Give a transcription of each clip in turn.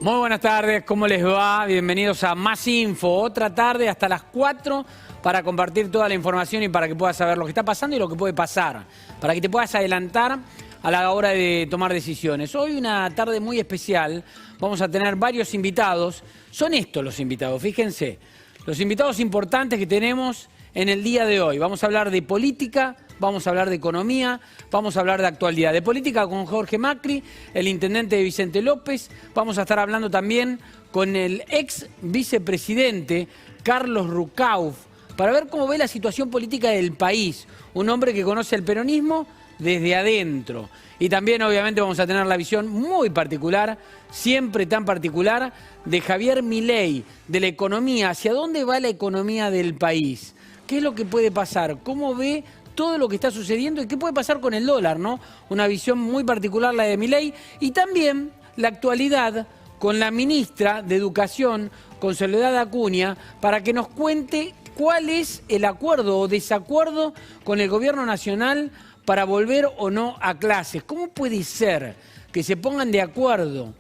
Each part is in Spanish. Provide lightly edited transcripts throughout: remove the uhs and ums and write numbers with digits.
Muy buenas tardes, ¿cómo les va? Bienvenidos a Más Info, otra tarde hasta las 4 para compartir toda la información y para que puedas saber lo que está pasando y lo que puede pasar, para que te puedas adelantar a la hora de tomar decisiones. Hoy una tarde muy especial, vamos a tener varios invitados. Son estos los invitados, fíjense, los invitados importantes que tenemos en el día de hoy. Vamos a hablar de política, vamos a hablar de economía, vamos a hablar de actualidad. De política con Jorge Macri, el intendente de Vicente López. Vamos a estar hablando también con el ex vicepresidente Carlos Rucauf para ver cómo ve la situación política del país. Un hombre que conoce el peronismo desde adentro. Y también obviamente vamos a tener la visión muy particular, siempre tan particular, de Javier Milei, de la economía. ¿Hacia dónde va la economía del país? ¿Qué es lo que puede pasar? ¿Cómo ve todo lo que está sucediendo y qué puede pasar con el dólar, ¿no? Una visión muy particular la de Milei y también la actualidad con la ministra de Educación, con Soledad Acuña, para que nos cuente cuál es el acuerdo o desacuerdo con el gobierno nacional para volver o no a clases. ¿Cómo puede ser que se pongan de acuerdo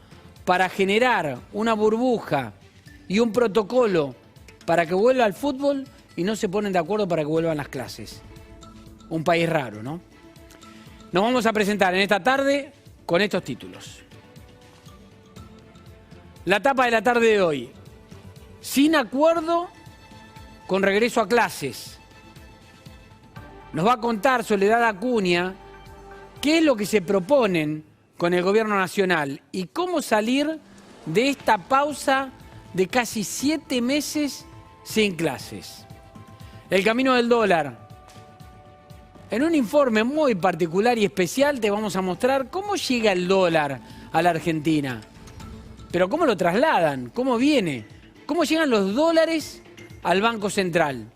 para generar una burbuja y un protocolo para que vuelva al fútbol y no se ponen de acuerdo para que vuelvan las clases? Un país raro, ¿no? Nos vamos a presentar en esta tarde con estos títulos. La tapa de la tarde de hoy. Sin acuerdo con regreso a clases. Nos va a contar Soledad Acuña qué es lo que se proponen con el gobierno nacional y cómo salir de esta pausa de casi 7 meses sin clases. El camino del dólar. En un informe muy particular y especial te vamos a mostrar cómo llega el dólar a la Argentina. Pero cómo lo trasladan, cómo viene, cómo llegan los dólares al Banco Central.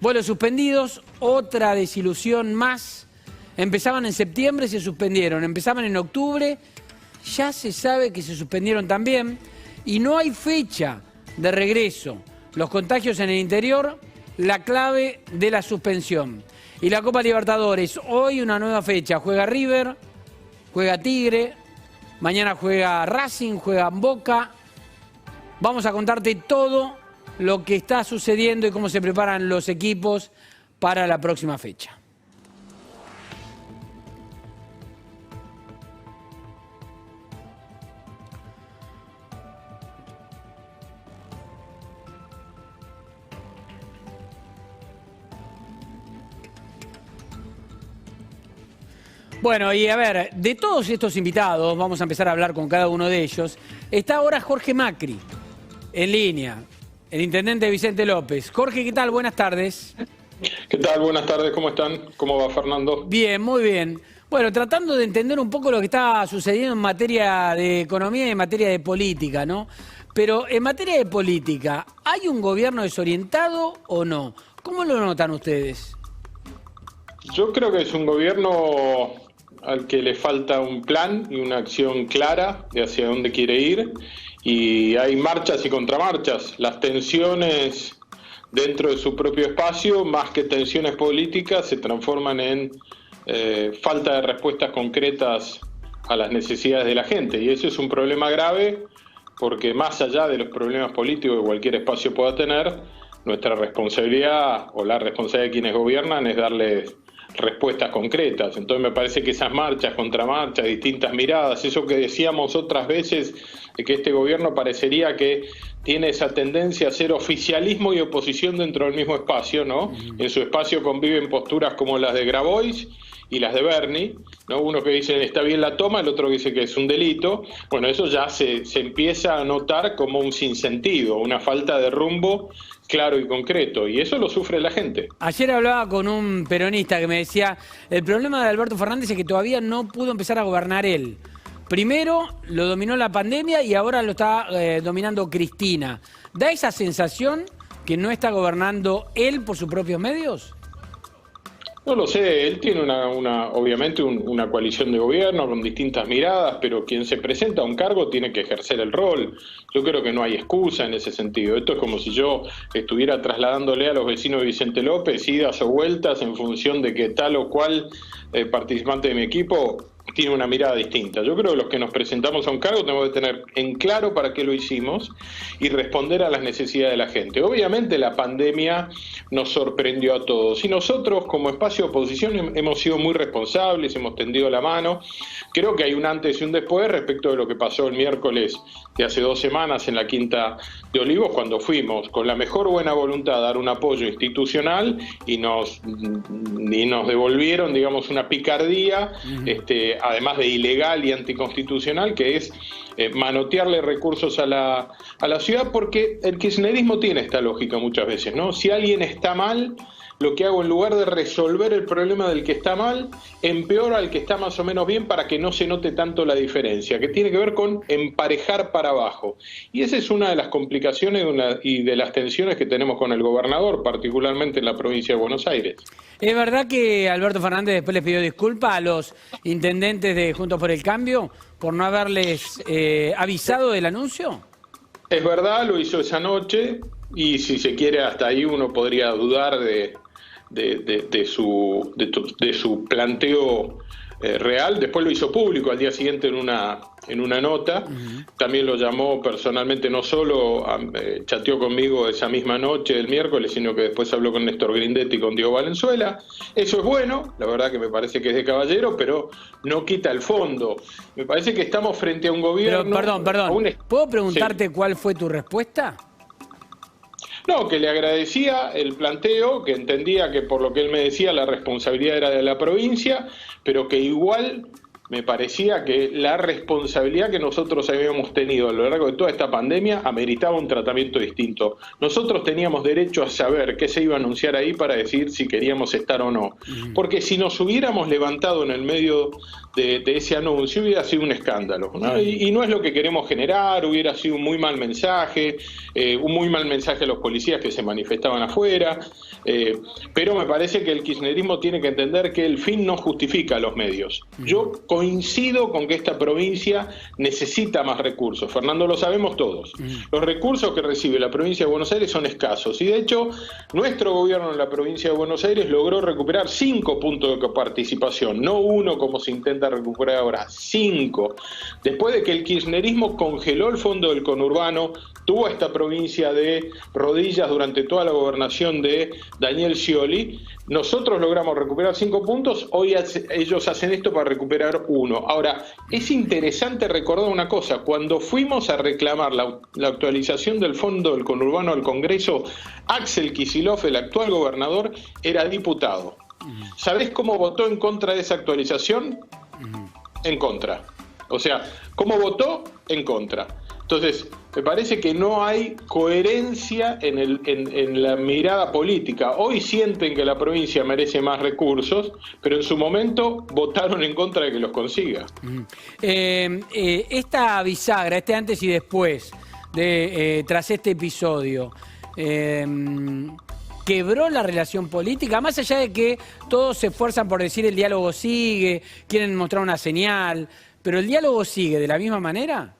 Vuelos suspendidos, otra desilusión más. Empezaban en septiembre, se suspendieron. Empezaban en octubre, ya se sabe que se suspendieron también. Y no hay fecha de regreso. Los contagios en el interior, la clave de la suspensión. Y la Copa Libertadores, hoy una nueva fecha. Juega River, juega Tigre, mañana juega Racing, juega Boca. Vamos a contarte todo lo que está sucediendo y cómo se preparan los equipos para la próxima fecha. Bueno, y a ver, de todos estos invitados, vamos a empezar a hablar con cada uno de ellos, está ahora Jorge Macri, en línea, el intendente de Vicente López. Jorge, ¿qué tal? Buenas tardes. ¿Qué tal? Buenas tardes, ¿cómo están? ¿Cómo va Fernando? Bien, muy bien. Bueno, tratando de entender un poco lo que está sucediendo en materia de economía y en materia de política, ¿no? Pero en materia de política, ¿hay un gobierno desorientado o no? ¿Cómo lo notan ustedes? Yo creo que es un gobierno al que le falta un plan y una acción clara de hacia dónde quiere ir, y hay marchas y contramarchas. Las tensiones dentro de su propio espacio, más que tensiones políticas, se transforman en falta de respuestas concretas a las necesidades de la gente, y eso es un problema grave porque más allá de los problemas políticos que cualquier espacio pueda tener, nuestra responsabilidad o la responsabilidad de quienes gobiernan es darles respuestas concretas. Entonces me parece que esas marchas, contramarchas, distintas miradas, eso que decíamos otras veces, de que este gobierno parecería que tiene esa tendencia a ser oficialismo y oposición dentro del mismo espacio, ¿no? En su espacio conviven posturas como las de Grabois y las de Bernie, ¿no? Uno que dice está bien la toma, el otro que dice que es un delito. Bueno, eso ya se empieza a notar como un sinsentido, una falta de rumbo claro y concreto, y eso lo sufre la gente. Ayer hablaba con un peronista que me decía, el problema de Alberto Fernández es que todavía no pudo empezar a gobernar él. Primero lo dominó la pandemia y ahora lo está dominando Cristina. ¿Da esa sensación que no está gobernando él por sus propios medios? No lo sé, él tiene obviamente una coalición de gobierno con distintas miradas, pero quien se presenta a un cargo tiene que ejercer el rol. Yo creo que no hay excusa en ese sentido. Esto es como si yo estuviera trasladándole a los vecinos de Vicente López idas o vueltas en función de que tal o cual participante de mi equipo tiene una mirada distinta. Yo creo que los que nos presentamos a un cargo tenemos que tener en claro para qué lo hicimos y responder a las necesidades de la gente. Obviamente la pandemia nos sorprendió a todos y nosotros como espacio de oposición hemos sido muy responsables, hemos tendido la mano. Creo que hay un antes y un después respecto de lo que pasó el miércoles de hace 2 semanas en la Quinta de Olivos, cuando fuimos con la mejor buena voluntad a dar un apoyo institucional y nos devolvieron, digamos, una picardía, además de ilegal y anticonstitucional, que es manotearle recursos a la ciudad, porque el kirchnerismo tiene esta lógica muchas veces, ¿no? Si alguien está mal, lo que hago en lugar de resolver el problema del que está mal, empeoro al que está más o menos bien para que no se note tanto la diferencia, que tiene que ver con emparejar para abajo. Y esa es una de las complicaciones y de las tensiones que tenemos con el gobernador, particularmente en la provincia de Buenos Aires. ¿Es verdad que Alberto Fernández después les pidió disculpas a los intendentes de Juntos por el Cambio por no haberles avisado del anuncio? Es verdad, lo hizo esa noche y si se quiere hasta ahí uno podría dudar de su planteo real. Después lo hizo público al día siguiente en una nota. También lo llamó personalmente, no solo chateó conmigo esa misma noche el miércoles, sino que después habló con Néstor Grindetti y con Diego Valenzuela. Eso es bueno, la verdad que me parece que es de caballero, pero no quita el fondo. Me parece que estamos frente a un gobierno... Pero, perdón. ¿Puedo preguntarte cuál fue tu respuesta? No, que le agradecía el planteo, que entendía que por lo que él me decía la responsabilidad era de la provincia, pero que igual me parecía que la responsabilidad que nosotros habíamos tenido a lo largo de toda esta pandemia ameritaba un tratamiento distinto. Nosotros teníamos derecho a saber qué se iba a anunciar ahí para decir si queríamos estar o no. Porque si nos hubiéramos levantado en el medio de ese anuncio hubiera sido un escándalo, ¿no? Y no es lo que queremos generar, hubiera sido un muy mal mensaje a los policías que se manifestaban afuera, pero me parece que el kirchnerismo tiene que entender que el fin no justifica los medios. Yo coincido con que esta provincia necesita más recursos, Fernando, lo sabemos todos. Los recursos que recibe la provincia de Buenos Aires son escasos y de hecho nuestro gobierno en la provincia de Buenos Aires logró recuperar 5 puntos de participación, no 1 como se intenta recuperar ahora, 5. Después de que el kirchnerismo congeló el fondo del conurbano, tuvo a esta provincia de rodillas durante toda la gobernación de Daniel Scioli, nosotros logramos recuperar 5 puntos, hoy ellos hacen esto para recuperar 1. Ahora, es interesante recordar una cosa, cuando fuimos a reclamar la actualización del fondo del conurbano al Congreso, Axel Kicillof, el actual gobernador, era diputado. ¿Sabés cómo votó en contra de esa actualización? En contra. O sea, ¿cómo votó? En contra. Entonces, me parece que no hay coherencia en la mirada política. Hoy sienten que la provincia merece más recursos, pero en su momento votaron en contra de que los consiga. Esta bisagra, este antes y después, tras este episodio, ¿quebró la relación política? Más allá de que todos se esfuerzan por decir el diálogo sigue, quieren mostrar una señal, ¿pero el diálogo sigue de la misma manera?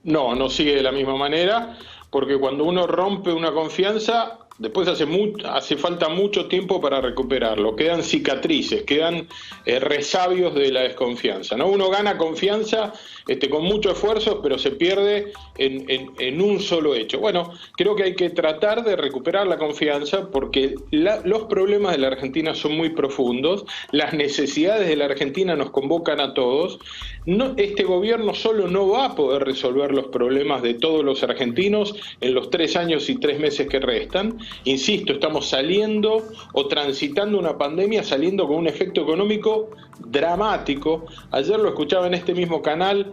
No, no sigue de la misma manera, porque cuando uno rompe una confianza, después hace falta mucho tiempo para recuperarlo. Quedan cicatrices, quedan resabios de la desconfianza, ¿no? Uno gana confianza con mucho esfuerzo, pero se pierde en un solo hecho. Bueno, creo que hay que tratar de recuperar la confianza porque los problemas de la Argentina son muy profundos, las necesidades de la Argentina nos convocan a todos. Este gobierno solo no va a poder resolver los problemas de todos los argentinos en los 3 años y 3 meses que restan. Insisto, estamos saliendo o transitando una pandemia, saliendo con un efecto económico dramático. Ayer lo escuchaba en este mismo canal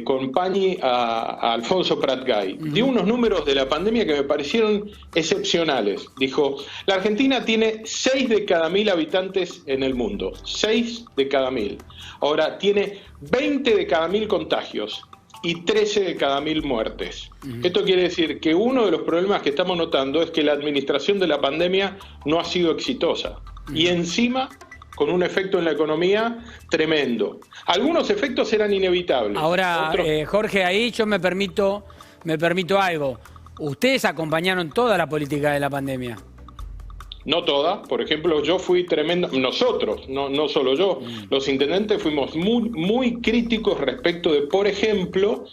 con Pañi a Alfonso Pratgay. Dio unos números de la pandemia que me parecieron excepcionales. Dijo, la Argentina tiene 6 de cada 1000 habitantes en el mundo. 6 de cada 1000. Ahora tiene 20 de cada 1000 contagios y 13 de cada 1000 muertes. Esto quiere decir que uno de los problemas que estamos notando es que la administración de la pandemia no ha sido exitosa. Y encima, con un efecto en la economía tremendo. Algunos efectos eran inevitables. Ahora, Jorge, ahí yo me permito algo. Ustedes acompañaron toda la política de la pandemia. no todas. Por ejemplo, yo fui tremendo, nosotros, no solo yo, los intendentes fuimos muy críticos respecto de, por ejemplo,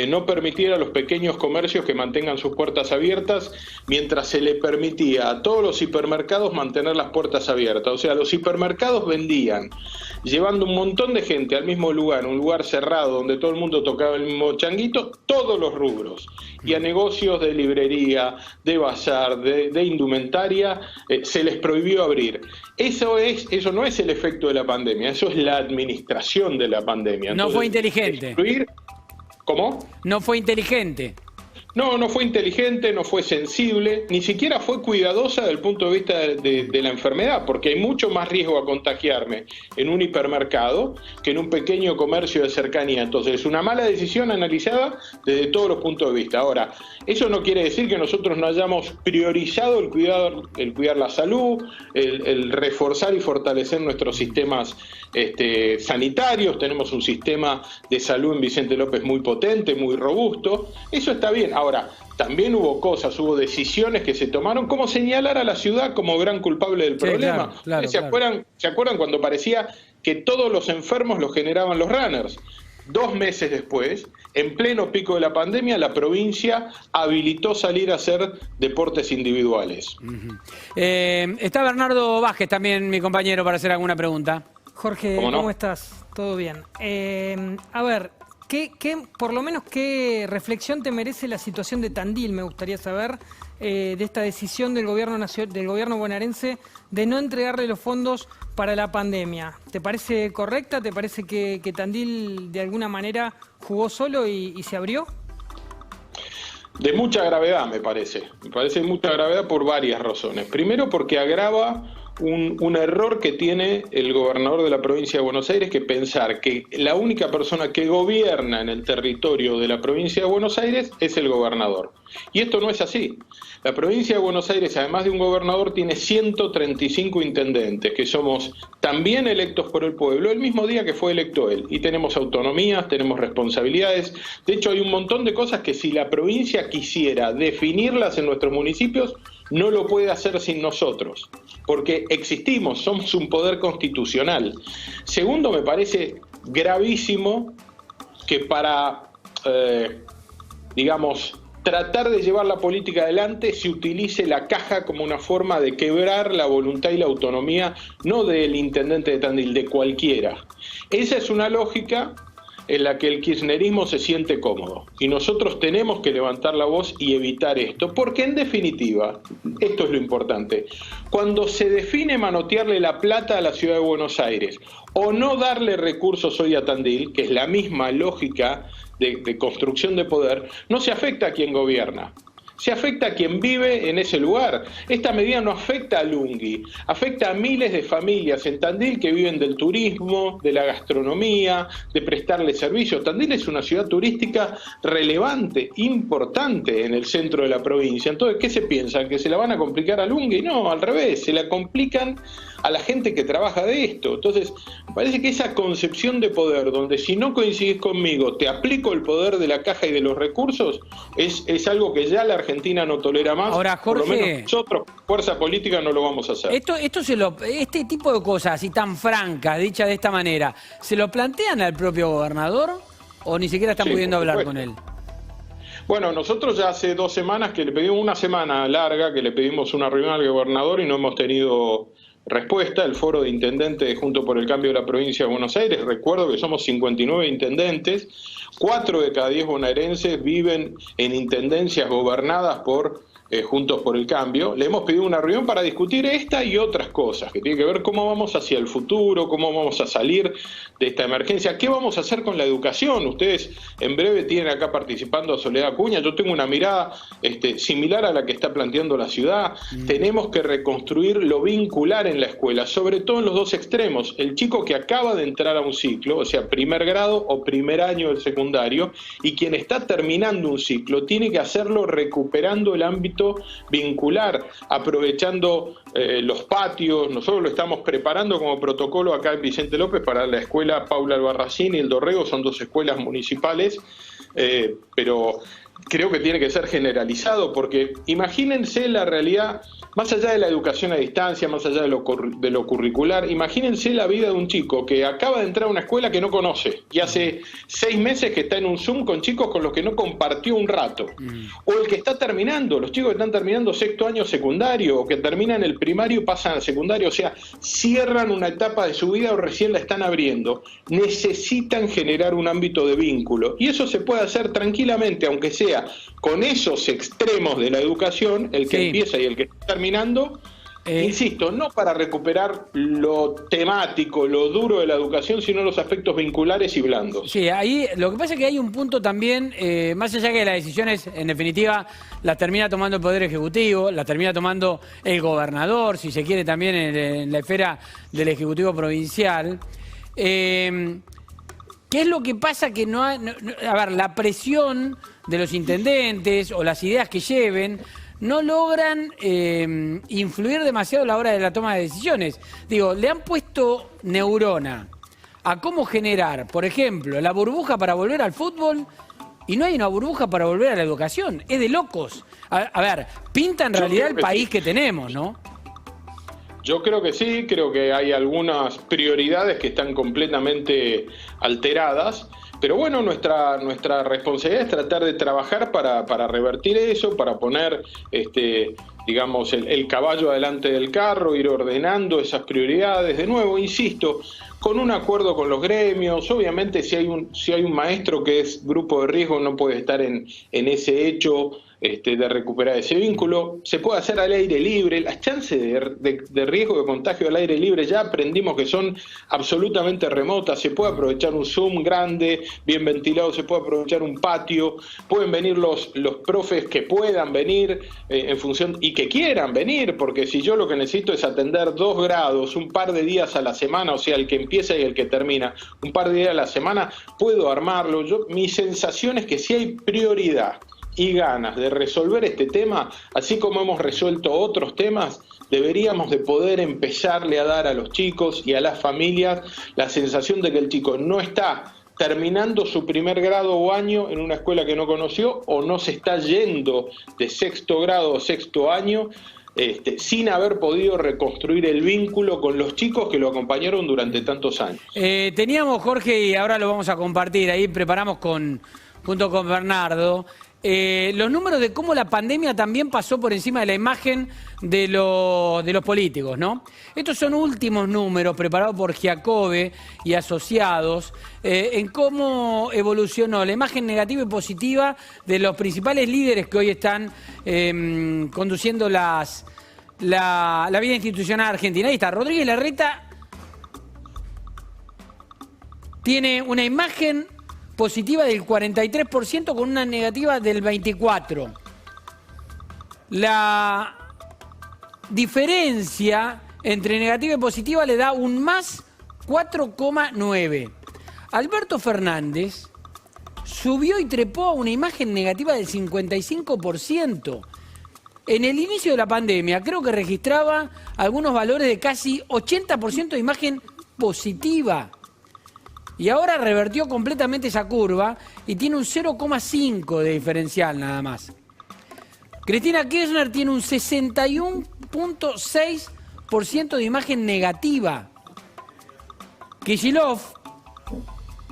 no permitir a los pequeños comercios que mantengan sus puertas abiertas, mientras se le permitía a todos los hipermercados mantener las puertas abiertas. O sea, los hipermercados vendían, llevando un montón de gente al mismo lugar, un lugar cerrado donde todo el mundo tocaba el mismo changuito, todos los rubros. Y a negocios de librería, de bazar, de indumentaria, se les prohibió abrir. Eso no es el efecto de la pandemia, eso es la administración de la pandemia. Entonces, no fue inteligente. ¿Cómo? No fue inteligente. No fue inteligente, no fue sensible, ni siquiera fue cuidadosa desde el punto de vista de la enfermedad, porque hay mucho más riesgo a contagiarme en un hipermercado que en un pequeño comercio de cercanía. Entonces, es una mala decisión analizada desde todos los puntos de vista. Ahora, eso no quiere decir que nosotros no hayamos priorizado el cuidar la salud, el reforzar y fortalecer nuestros sistemas sanitarios. Tenemos un sistema de salud en Vicente López muy potente, muy robusto. Eso está bien. Ahora, también hubo decisiones que se tomaron, como señalar a la ciudad como gran culpable del problema. Claro, ¿Se acuerdan cuando parecía que todos los enfermos los generaban los runners? 2 meses después, en pleno pico de la pandemia, la provincia habilitó salir a hacer deportes individuales. Está Bernardo Vázquez también, mi compañero, para hacer alguna pregunta. Jorge, ¿cómo estás? ¿Todo bien? A ver, por lo menos qué reflexión te merece la situación de Tandil? Me gustaría saber de esta decisión del gobierno bonaerense de no entregarle los fondos para la pandemia. ¿Te parece correcta? ¿Te parece que Tandil de alguna manera jugó solo y se abrió? De mucha gravedad, me parece. Me parece de mucha gravedad por varias razones. Primero, porque agrava un error que tiene el gobernador de la provincia de Buenos Aires, que pensar que la única persona que gobierna en el territorio de la provincia de Buenos Aires es el gobernador. Y esto no es así. La provincia de Buenos Aires, además de un gobernador, tiene 135 intendentes, que somos también electos por el pueblo, el mismo día que fue electo él. Y tenemos autonomías, tenemos responsabilidades. De hecho, hay un montón de cosas que si la provincia quisiera definirlas en nuestros municipios, no lo puede hacer sin nosotros, porque existimos, somos un poder constitucional. Segundo, me parece gravísimo que para, tratar de llevar la política adelante se utilice la caja como una forma de quebrar la voluntad y la autonomía, no del intendente de Tandil, de cualquiera. Esa es una lógica en la que el kirchnerismo se siente cómodo. Y nosotros tenemos que levantar la voz y evitar esto, porque en definitiva, esto es lo importante, cuando se define manotearle la plata a la ciudad de Buenos Aires o no darle recursos hoy a Tandil, que es la misma lógica de construcción de poder, no se afecta a quien gobierna. Se afecta a quien vive en ese lugar. Esta medida no afecta a Lungui, afecta a miles de familias en Tandil que viven del turismo, de la gastronomía, de prestarle servicios. Tandil es una ciudad turística relevante, importante en el centro de la provincia. Entonces, ¿qué se piensan? ¿Que se la van a complicar a Lungui? No, al revés, se la complican a la gente que trabaja de esto. Entonces, me parece que esa concepción de poder, donde si no coincidís conmigo, te aplico el poder de la caja y de los recursos, es algo que ya la Argentina no tolera más. Ahora, Jorge, por lo menos nosotros, fuerza política, no lo vamos a hacer. Este tipo de cosas así tan francas, dichas de esta manera, ¿se lo plantean al propio gobernador o ni siquiera están pudiendo hablar con él? Bueno, nosotros ya hace 2 semanas que le pedimos, una semana larga, que le pedimos una reunión al gobernador y no hemos tenido respuesta. El foro de intendentes Juntos por el Cambio de la provincia de Buenos Aires, recuerdo que somos 59 intendentes, 4 de cada 10 bonaerenses viven en intendencias gobernadas por Juntos por el Cambio. Le hemos pedido una reunión para discutir esta y otras cosas, que tiene que ver cómo vamos hacia el futuro, cómo vamos a salir de esta emergencia, qué vamos a hacer con la educación. Ustedes en breve tienen acá participando a Soledad Acuña. Yo tengo una mirada similar a la que está planteando la ciudad. Tenemos que reconstruir lo vincular en la escuela, sobre todo en los 2 extremos. El chico que acaba de entrar a un ciclo, o sea, primer grado o primer año del secundario, y quien está terminando un ciclo, tiene que hacerlo recuperando el ámbito vincular, aprovechando los patios. Nosotros lo estamos preparando como protocolo acá en Vicente López para la escuela Paula Albarracín y el Dorrego, son 2 escuelas municipales, pero creo que tiene que ser generalizado, porque imagínense la realidad, más allá de la educación a distancia, más allá de lo curricular, imagínense la vida de un chico que acaba de entrar a una escuela que no conoce y hace 6 meses que está en un Zoom con chicos con los que no compartió un rato. O el que está terminando, los chicos que están terminando 6º año secundario, o que terminan el primario y pasan al secundario, o sea, cierran una etapa de su vida o recién la están abriendo. Necesitan generar un ámbito de vínculo. Y eso se puede hacer tranquilamente, aunque sea con esos extremos de la educación, el que empieza y el que está terminando, insisto, no para recuperar lo temático, lo duro de la educación, sino los aspectos vinculares y blandos. Sí, ahí lo que pasa es que hay un punto también, más allá que las decisiones, en definitiva, las termina tomando el Poder Ejecutivo, las termina tomando el gobernador, si se quiere, también en la esfera del Ejecutivo Provincial. ¿Qué es lo que pasa? Que a ver, la presión de los intendentes o las ideas que lleven no logran influir demasiado a la hora de la toma de decisiones. Digo, le han puesto neurona a cómo generar, por ejemplo, la burbuja para volver al fútbol y no hay una burbuja para volver a la educación. Es de locos. A ver, pinta en realidad el país que tenemos, ¿no? Yo creo que sí, creo que hay algunas prioridades que están completamente alteradas, pero bueno, nuestra responsabilidad es tratar de trabajar para revertir eso, para poner digamos, el caballo adelante del carro, ir ordenando esas prioridades. De nuevo, insisto, con un acuerdo con los gremios. Obviamente, si hay un maestro que es grupo de riesgo, no puede estar en ese hecho de recuperar ese vínculo. Se puede hacer al aire libre. Las chances de riesgo de contagio al aire libre ya aprendimos que son absolutamente remotas. Se puede aprovechar un Zoom grande, bien ventilado, se puede aprovechar un patio, pueden venir los profes que puedan venir en función y que quieran venir, porque si yo lo que necesito es atender 2 grados, un par de días a la semana, o sea, el que empieza y el que termina, un par de días a la semana, puedo armarlo. Mi sensación es que si hay prioridad y ganas de resolver este tema, así como hemos resuelto otros temas, deberíamos de poder empezarle a dar a los chicos y a las familias la sensación de que el chico no está terminando su primer grado o año en una escuela que no conoció, o no se está yendo de 6º grado o 6º año sin haber podido reconstruir el vínculo con los chicos que lo acompañaron durante tantos años. Teníamos, Jorge, y ahora lo vamos a compartir, ahí preparamos junto con Bernardo, los números de cómo la pandemia también pasó por encima de la imagen de los políticos, ¿no? Estos son últimos números preparados por Giacobbe y asociados en cómo evolucionó la imagen negativa y positiva de los principales líderes que hoy están conduciendo la vida institucional argentina. Ahí está, Rodríguez Larreta tiene una imagen positiva del 43% con una negativa del 24%. La diferencia entre negativa y positiva le da un más 4,9. Alberto Fernández subió y trepó a una imagen negativa del 55%. En el inicio de la pandemia creo que registraba algunos valores de casi 80% de imagen positiva. Y ahora revertió completamente esa curva y tiene un 0,5 de diferencial nada más. Cristina Kirchner tiene un 61,6% de imagen negativa. Kicillof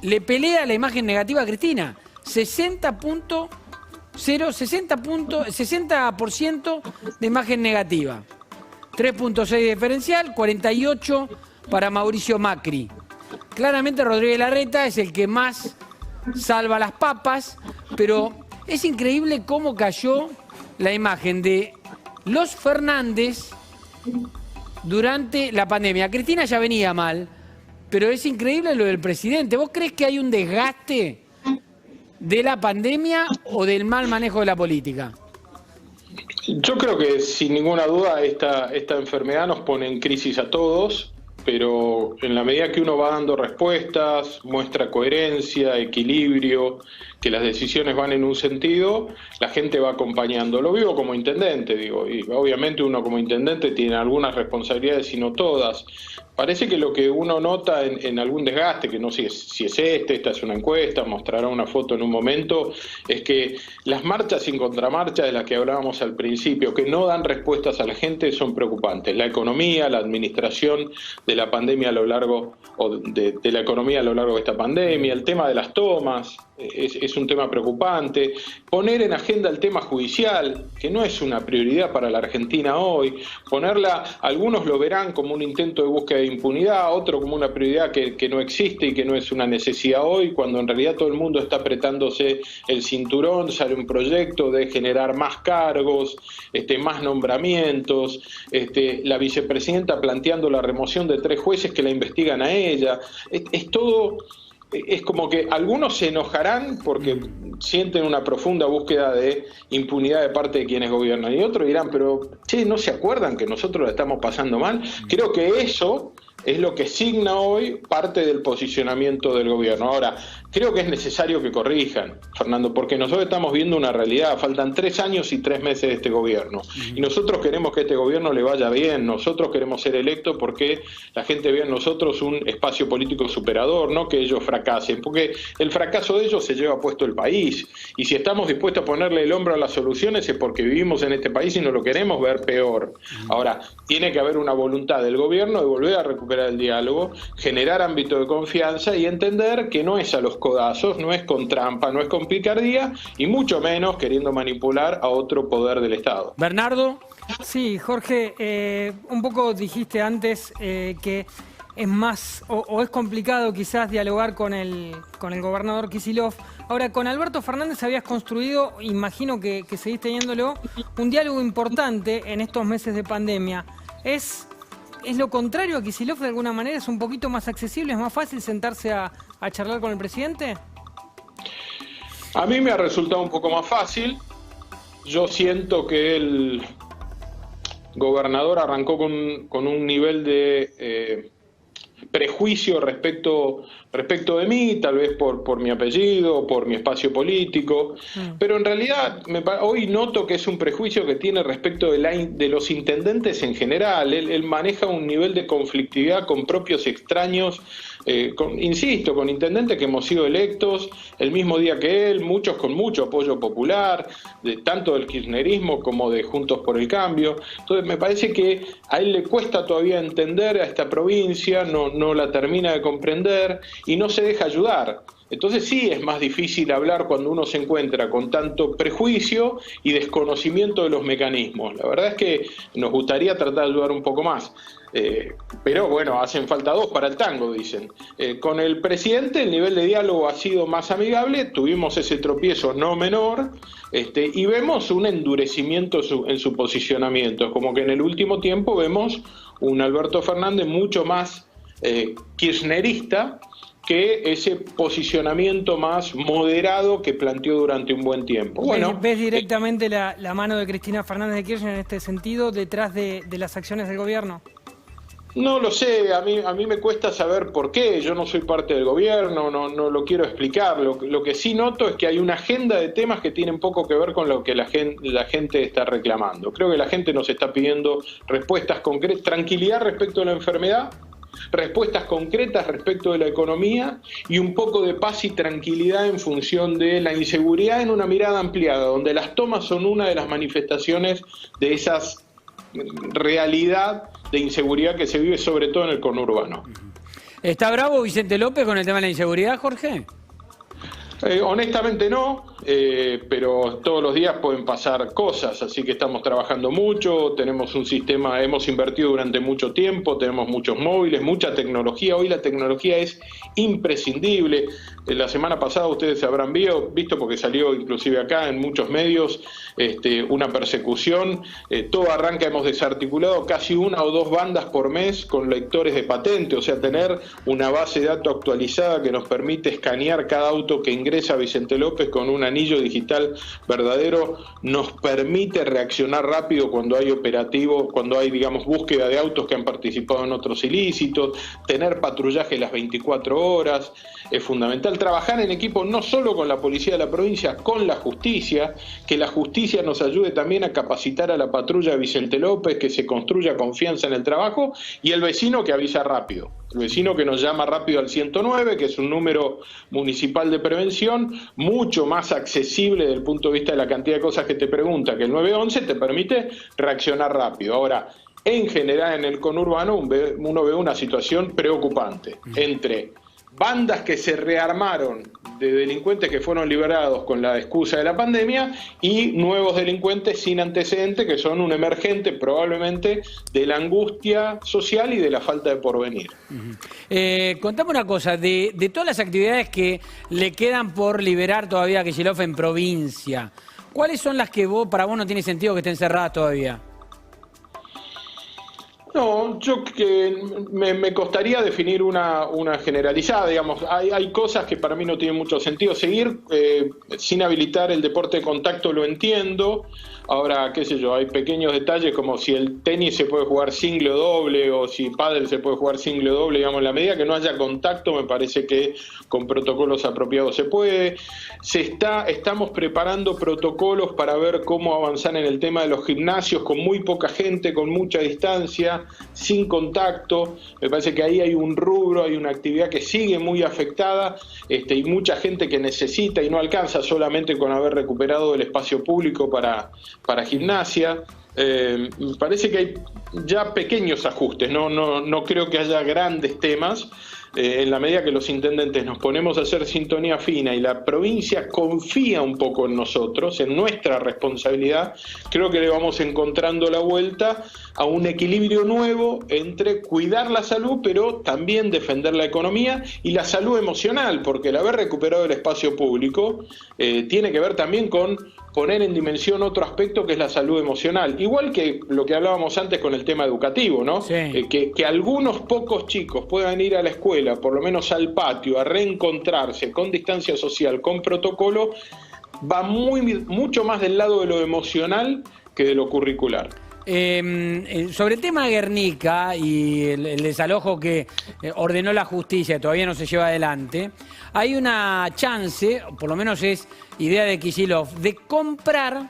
le pelea la imagen negativa a Cristina. 60% de imagen negativa. 3,6 de diferencial, 48 para Mauricio Macri. Claramente Rodríguez Larreta es el que más salva las papas, pero es increíble cómo cayó la imagen de los Fernández durante la pandemia. Cristina ya venía mal, pero es increíble lo del presidente. ¿Vos crees que hay un desgaste de la pandemia o del mal manejo de la política? Yo creo que sin ninguna duda esta enfermedad nos pone en crisis a todos, pero en la medida que uno va dando respuestas, muestra coherencia, equilibrio, que las decisiones van en un sentido, la gente va acompañando. Lo vivo como intendente, digo, y obviamente uno como intendente tiene algunas responsabilidades y no todas, Parece que lo que uno nota en algún desgaste, que no sé si es esta es una encuesta, mostrará una foto en un momento, es que las marchas y contramarchas de las que hablábamos al principio, que no dan respuestas a la gente, son preocupantes. La economía, la administración de la pandemia a lo largo, o de la economía a lo largo de esta pandemia, el tema de las tomas, es un tema preocupante. Poner en agenda el tema judicial, que no es una prioridad para la Argentina hoy. Algunos lo verán como un intento de búsqueda de impunidad, otro como una prioridad que no existe y que no es una necesidad hoy, cuando en realidad todo el mundo está apretándose el cinturón. Sale un proyecto de generar más cargos, más nombramientos, la vicepresidenta planteando la remoción de 3 jueces que la investigan a ella. Es todo... Es como que algunos se enojarán porque sienten una profunda búsqueda de impunidad de parte de quienes gobiernan, y otros dirán, pero che, ¿no se acuerdan que nosotros la estamos pasando mal? Creo que eso es lo que signa hoy parte del posicionamiento del gobierno. Ahora, creo que es necesario que corrijan, Fernando, porque nosotros estamos viendo una realidad. Faltan 3 años y 3 meses de este gobierno, y nosotros queremos que este gobierno le vaya bien. Nosotros queremos ser electos porque la gente vea en nosotros un espacio político superador, no que ellos fracasen, porque el fracaso de ellos se lleva puesto el país, y si estamos dispuestos a ponerle el hombro a las soluciones es porque vivimos en este país y no lo queremos ver peor. Ahora, tiene que haber una voluntad del gobierno de volver a recuperar el diálogo, generar ámbito de confianza y entender que no es a los codazos, no es con trampa, no es con picardía, y mucho menos queriendo manipular a otro poder del Estado. Bernardo. Sí, Jorge, un poco dijiste antes que es más o es complicado quizás dialogar con el gobernador Kicillof. Ahora, con Alberto Fernández habías construido, imagino que seguís teniéndolo, un diálogo importante en estos meses de pandemia. ¿Es lo contrario a Kicillof de alguna manera? ¿Es un poquito más accesible, es más fácil sentarse a charlar con el presidente? A mí me ha resultado un poco más fácil. Yo siento que el gobernador arrancó con un nivel de prejuicio respecto de mí, tal vez por mi apellido, por mi espacio político, pero en realidad hoy noto que es un prejuicio que tiene respecto de los intendentes en general. Él maneja un nivel de conflictividad con propios extraños, insisto, con intendentes que hemos sido electos el mismo día que él, muchos con mucho apoyo popular, tanto del kirchnerismo como de Juntos por el Cambio. Entonces me parece que a él le cuesta todavía entender a esta provincia, no la termina de comprender y no se deja ayudar. Entonces sí es más difícil hablar cuando uno se encuentra con tanto prejuicio y desconocimiento de los mecanismos. La verdad es que nos gustaría tratar de ayudar un poco más. Pero bueno, hacen falta 2 para el tango, dicen. Con el presidente el nivel de diálogo ha sido más amigable, tuvimos ese tropiezo no menor, y vemos un endurecimiento en su posicionamiento. Como que en el último tiempo vemos un Alberto Fernández mucho más kirchnerista que ese posicionamiento más moderado que planteó durante un buen tiempo. Bueno, ¿Ves directamente la mano de Cristina Fernández de Kirchner en este sentido detrás de las acciones del gobierno? No lo sé, a mí me cuesta saber por qué. Yo no soy parte del gobierno, no lo quiero explicar. Lo que sí noto es que hay una agenda de temas que tienen poco que ver con lo que la gente está reclamando. Creo que la gente nos está pidiendo respuestas concretas, tranquilidad respecto a la enfermedad, respuestas concretas respecto de la economía y un poco de paz y tranquilidad en función de la inseguridad en una mirada ampliada, donde las tomas son una de las manifestaciones de esa realidad de inseguridad que se vive sobre todo en el conurbano. ¿Está bravo Vicente López con el tema de la inseguridad, Jorge? Honestamente no, pero todos los días pueden pasar cosas, así que estamos trabajando mucho, tenemos un sistema, hemos invertido durante mucho tiempo, tenemos muchos móviles, mucha tecnología. Hoy la tecnología es imprescindible. La semana pasada ustedes habrán visto, porque salió inclusive acá en muchos medios, una persecución. Todo arranca, hemos desarticulado casi 1 o 2 bandas por mes con lectores de patente, o sea, tener una base de datos actualizada que nos permite escanear cada auto que ingresa empresa Vicente López con un anillo digital verdadero nos permite reaccionar rápido cuando hay operativo, cuando hay, digamos, búsqueda de autos que han participado en otros ilícitos, tener patrullaje las 24 horas, es fundamental. Trabajar en equipo no solo con la policía de la provincia, con la justicia, que la justicia nos ayude también a capacitar a la patrulla de Vicente López, que se construya confianza en el trabajo, y el vecino que avisa rápido. El vecino que nos llama rápido al 109, que es un número municipal de prevención, mucho más accesible desde el punto de vista de la cantidad de cosas que te pregunta, que el 911 te permite reaccionar rápido. Ahora, en general en el conurbano uno ve una situación preocupante entre bandas que se rearmaron de delincuentes que fueron liberados con la excusa de la pandemia y nuevos delincuentes sin antecedentes que son un emergente probablemente de la angustia social y de la falta de porvenir. Contame una cosa, de todas las actividades que le quedan por liberar todavía a Kicillof en provincia, ¿cuáles son las que para vos no tiene sentido que estén cerradas todavía? No, yo que me costaría definir una generalizada, digamos. Hay cosas que para mí no tienen mucho sentido. Seguir sin habilitar el deporte de contacto lo entiendo. Ahora, qué sé yo, hay pequeños detalles como si el tenis se puede jugar single o doble o si pádel se puede jugar single o doble, digamos, en la medida que no haya contacto me parece que con protocolos apropiados se puede. Estamos preparando protocolos para ver cómo avanzar en el tema de los gimnasios con muy poca gente, con mucha distancia, sin contacto. Me parece que ahí hay un rubro, hay una actividad que sigue muy afectada y mucha gente que necesita y no alcanza solamente con haber recuperado el espacio público para gimnasia. Me parece que hay ya pequeños ajustes, no creo que haya grandes temas. En la medida que los intendentes nos ponemos a hacer sintonía fina y la provincia confía un poco en nosotros, en nuestra responsabilidad, creo que le vamos encontrando la vuelta a un equilibrio nuevo entre cuidar la salud, pero también defender la economía y la salud emocional, porque el haber recuperado el espacio público tiene que ver también con poner en dimensión otro aspecto que es la salud emocional. Igual que lo que hablábamos antes con el tema educativo, ¿no? Sí. Que algunos pocos chicos puedan ir a la escuela, por lo menos al patio, a reencontrarse con distancia social, con protocolo, va mucho más del lado de lo emocional que de lo curricular. Sobre el tema de Guernica y el desalojo que ordenó la justicia, todavía no se lleva adelante, hay una chance, por lo menos es idea de Kicillof, de comprar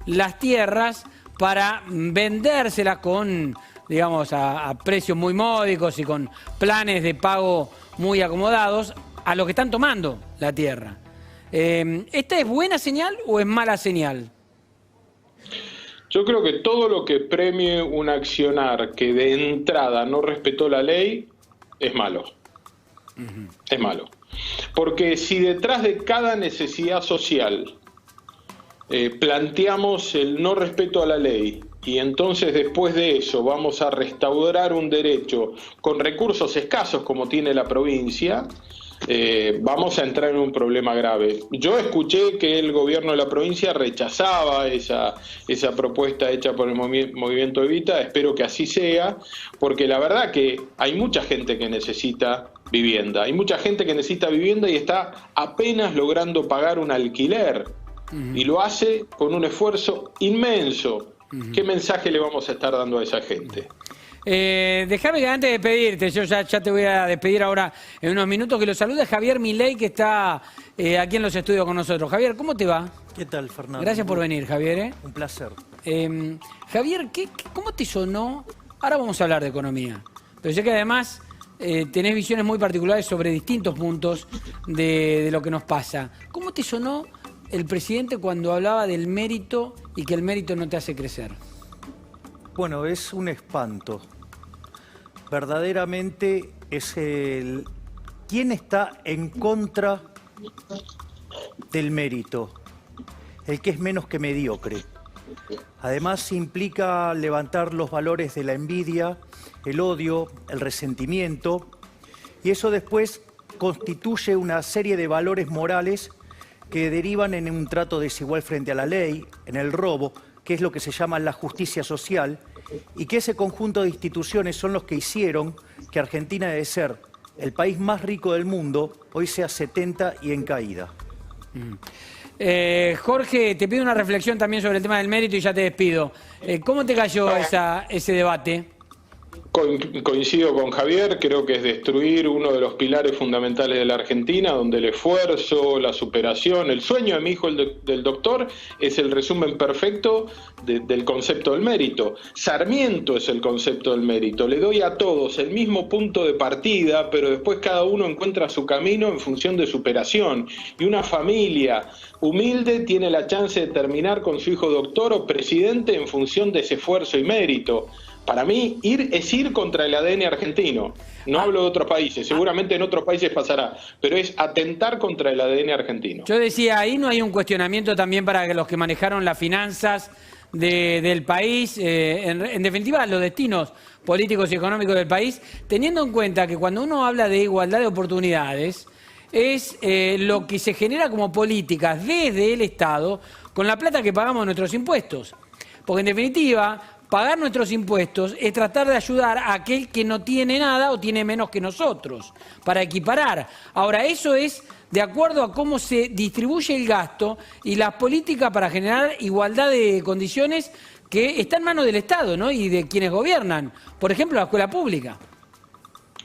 las tierras para vendérselas con, digamos, a precios muy módicos y con planes de pago muy acomodados a los que están tomando la tierra. ¿Esta es buena señal o es mala señal? Yo creo que todo lo que premie un accionar que de entrada no respetó la ley es malo. Es malo. Porque si detrás de cada necesidad social planteamos el no respeto a la ley y entonces después de eso vamos a restaurar un derecho con recursos escasos como tiene la provincia, vamos a entrar en un problema grave. Yo escuché que el gobierno de la provincia rechazaba esa propuesta hecha por el Movimiento Evita, espero que así sea, porque la verdad que hay mucha gente que necesita vivienda, hay mucha gente que necesita vivienda y está apenas logrando pagar un alquiler, y lo hace con un esfuerzo inmenso. ¿Qué mensaje le vamos a estar dando a esa gente? Déjame que antes de despedirte, yo ya te voy a despedir ahora en unos minutos, que lo salude Javier Milei, que está aquí en los estudios con nosotros. Javier, ¿cómo te va? ¿Qué tal, Fernando? Gracias por venir, Javier. Un placer. Javier, ¿cómo te sonó? Ahora vamos a hablar de economía, pero sé que además tenés visiones muy particulares sobre distintos puntos de lo que nos pasa. ¿Cómo te sonó el presidente cuando hablaba del mérito y que el mérito no te hace crecer? Bueno, es un espanto. Verdaderamente es ¿quién está en contra del mérito? El que es menos que mediocre. Además implica levantar los valores de la envidia, el odio, el resentimiento, y eso después constituye una serie de valores morales que derivan en un trato desigual frente a la ley, en el robo, que es lo que se llama la justicia social, y que ese conjunto de instituciones son los que hicieron que Argentina, de ser el país más rico del mundo, hoy sea 70 y en caída. Jorge, te pido una reflexión también sobre el tema del mérito y ya te despido. ¿Cómo te cayó ese debate? Coincido con Javier, creo que es destruir uno de los pilares fundamentales de la Argentina, donde el esfuerzo, la superación, el sueño de mi hijo, del doctor, es el resumen perfecto del concepto del mérito. Sarmiento es el concepto del mérito. Le doy a todos el mismo punto de partida, pero después cada uno encuentra su camino en función de superación. Y una familia humilde tiene la chance de terminar con su hijo doctor o presidente en función de ese esfuerzo y mérito. Para mí, es ir contra el ADN argentino. No hablo de otros países, seguramente en otros países pasará, pero es atentar contra el ADN argentino. Yo decía, ahí no hay un cuestionamiento también para los que manejaron las finanzas del país, en definitiva los destinos políticos y económicos del país, teniendo en cuenta que cuando uno habla de igualdad de oportunidades, es lo que se genera como políticas desde el Estado con la plata que pagamos nuestros impuestos. Porque en definitiva, pagar nuestros impuestos es tratar de ayudar a aquel que no tiene nada o tiene menos que nosotros, para equiparar. Ahora, eso es de acuerdo a cómo se distribuye el gasto y las políticas para generar igualdad de condiciones que está en manos del Estado, ¿no? Y de quienes gobiernan. Por ejemplo, la escuela pública.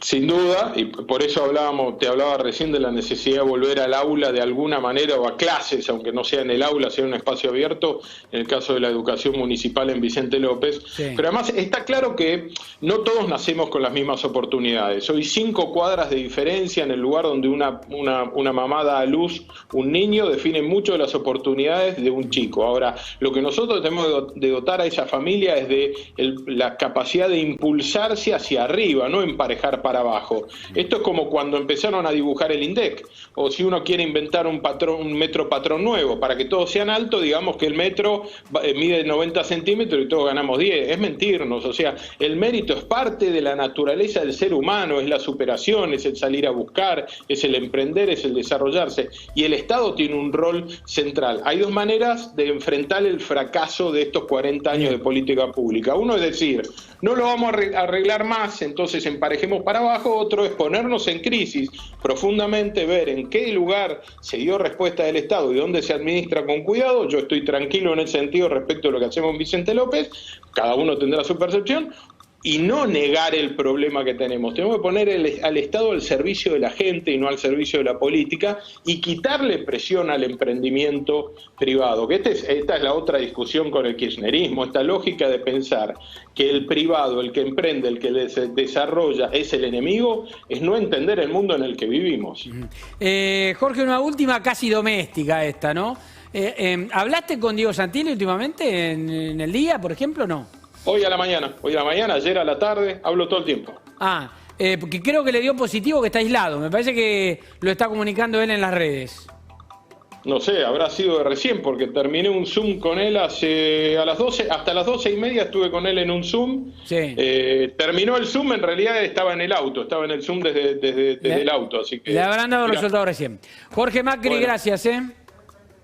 Sin duda, y por eso te hablaba recién de la necesidad de volver al aula de alguna manera, o a clases, aunque no sea en el aula, sea en un espacio abierto, en el caso de la educación municipal en Vicente López. Sí. Pero además está claro que no todos nacemos con las mismas oportunidades. Hoy 5 cuadras de diferencia en el lugar donde una mamá da a luz un niño define mucho de las oportunidades de un chico. Ahora, lo que nosotros tenemos de dotar a esa familia es de la capacidad de impulsarse hacia arriba, no emparejar para abajo. Esto es como cuando empezaron a dibujar el INDEC, o si uno quiere inventar un metro patrón nuevo, para que todos sean altos, digamos que el metro mide 90 centímetros y todos ganamos 10. Es mentirnos, o sea, el mérito es parte de la naturaleza del ser humano, es la superación, es el salir a buscar, es el emprender, es el desarrollarse, y el Estado tiene un rol central. Hay 2 maneras de enfrentar el fracaso de estos 40 años de política pública. Uno es decir, no lo vamos a arreglar más, entonces emparejemos para abajo. Otro es ponernos en crisis profundamente, ver en qué lugar se dio respuesta del Estado y dónde se administra con cuidado. Yo estoy tranquilo en ese sentido respecto a lo que hacemos en Vicente López, cada uno tendrá su percepción, y no negar el problema que tenemos. Tenemos que poner al Estado al servicio de la gente y no al servicio de la política, y quitarle presión al emprendimiento privado. Que esta es la otra discusión con el kirchnerismo, esta lógica de pensar que el privado, el que emprende, el que desarrolla es el enemigo, es no entender el mundo en el que vivimos. Jorge, una última casi doméstica esta, ¿no? ¿Hablaste con Diego Santilli últimamente en el día, por ejemplo, o no? Hoy a la mañana, ayer a la tarde, hablo todo el tiempo. Porque creo que le dio positivo que está aislado. Me parece que lo está comunicando él en las redes. No sé, habrá sido de recién, porque terminé un Zoom con él hasta las 12:30 estuve con él en un Zoom. Sí. Terminó el Zoom, en realidad estaba en el auto, estaba en el Zoom desde el auto. Así que, le habrán dado resultado recién. Jorge Macri, bueno, gracias.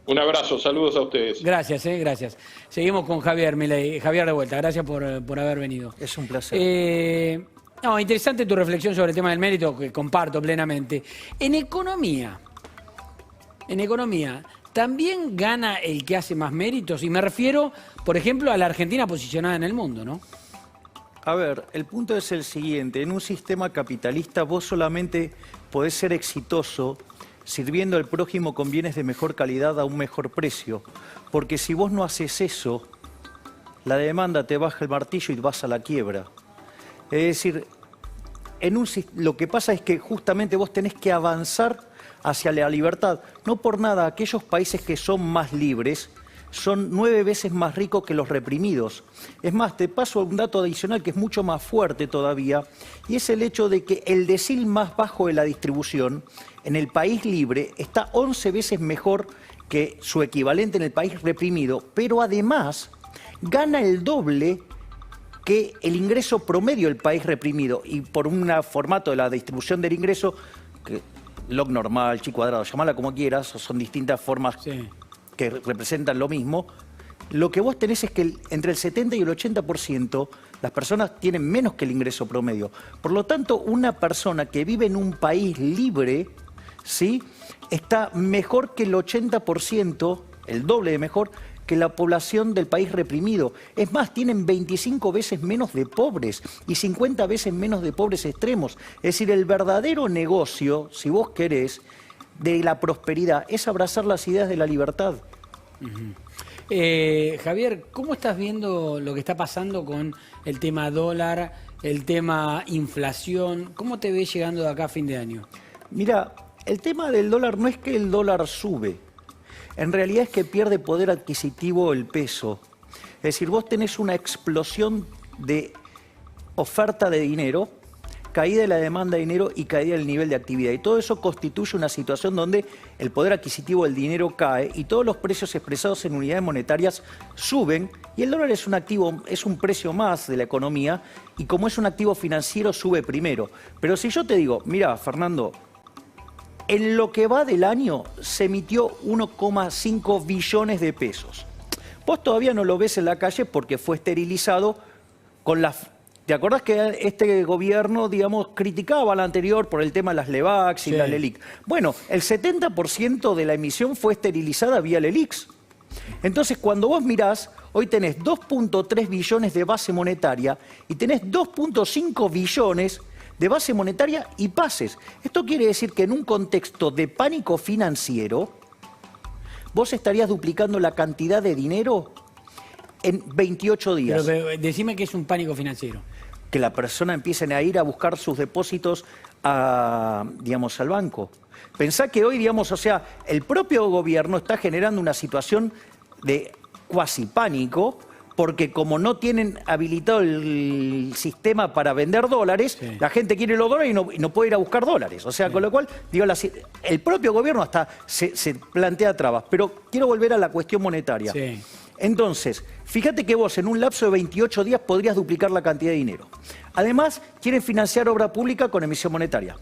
Un abrazo, saludos a ustedes. Gracias, gracias. Seguimos con Javier Milei. Javier, de vuelta, gracias por haber venido. Es un placer. Interesante tu reflexión sobre el tema del mérito, que comparto plenamente. En economía, ¿también gana el que hace más méritos? Y me refiero, por ejemplo, a la Argentina posicionada en el mundo, ¿no? A ver, el punto es el siguiente. En un sistema capitalista vos solamente podés ser exitoso sirviendo al prójimo con bienes de mejor calidad a un mejor precio. Porque si vos no haces eso, la demanda te baja el martillo y vas a la quiebra. Es decir, lo que pasa es que justamente vos tenés que avanzar hacia la libertad. No por nada, aquellos países que son más libres son 9 veces más ricos que los reprimidos. Es más, te paso un dato adicional que es mucho más fuerte todavía, y es el hecho de que el decil más bajo de la distribución en el país libre está 11 veces mejor que su equivalente en el país reprimido, pero además gana el doble que el ingreso promedio del país reprimido, y por un formato de la distribución del ingreso, que log normal, chi cuadrado, llamala como quieras, son distintas formas que representan lo mismo. Lo que vos tenés es que entre el 70 y el 80% las personas tienen menos que el ingreso promedio. Por lo tanto, una persona que vive en un país libre ¿sí? Está mejor que el 80%, el doble de mejor, que la población del país reprimido. Es más, tienen 25 veces menos de pobres y 50 veces menos de pobres extremos. Es decir, el verdadero negocio, si vos querés, de la prosperidad es abrazar las ideas de la libertad. Javier, ¿cómo estás viendo lo que está pasando con el tema dólar, el tema inflación? ¿Cómo te ves llegando de acá a fin de año? Mira, el tema del dólar no es que el dólar sube. En realidad es que pierde poder adquisitivo el peso. Es decir, vos tenés una explosión de oferta de dinero, caída de la demanda de dinero y caída del nivel de actividad. Y todo eso constituye una situación donde el poder adquisitivo del dinero cae y todos los precios expresados en unidades monetarias suben y el dólar es un activo, es un precio más de la economía y como es un activo financiero sube primero. Pero si yo te digo, mira, Fernando, en lo que va del año se emitió 1,5 billones de pesos. Vos todavía no lo ves en la calle porque fue esterilizado con las... ¿Te acordás que este gobierno, digamos, criticaba al anterior por el tema de las LEVAX y la LELIQ? Bueno, el 70% de la emisión fue esterilizada vía LELIQs. Entonces, cuando vos mirás, hoy tenés 2.3 billones de base monetaria y tenés 2.5 billones de base monetaria y pases. Esto quiere decir que en un contexto de pánico financiero, vos estarías duplicando la cantidad de dinero en 28 días. Pero decime que es un pánico financiero. Que la persona empiece a ir a buscar sus depósitos digamos, al banco. Pensá que hoy, digamos, o sea, el propio gobierno está generando una situación de cuasi pánico porque como no tienen habilitado el sistema para vender dólares, la gente quiere los dólares y no puede ir a buscar dólares. O sea, con lo cual, digo, el propio gobierno hasta se plantea trabas. Pero quiero volver a la cuestión monetaria. Entonces, fíjate que vos en un lapso de 28 días podrías duplicar la cantidad de dinero. Además, quieren financiar obra pública con emisión monetaria.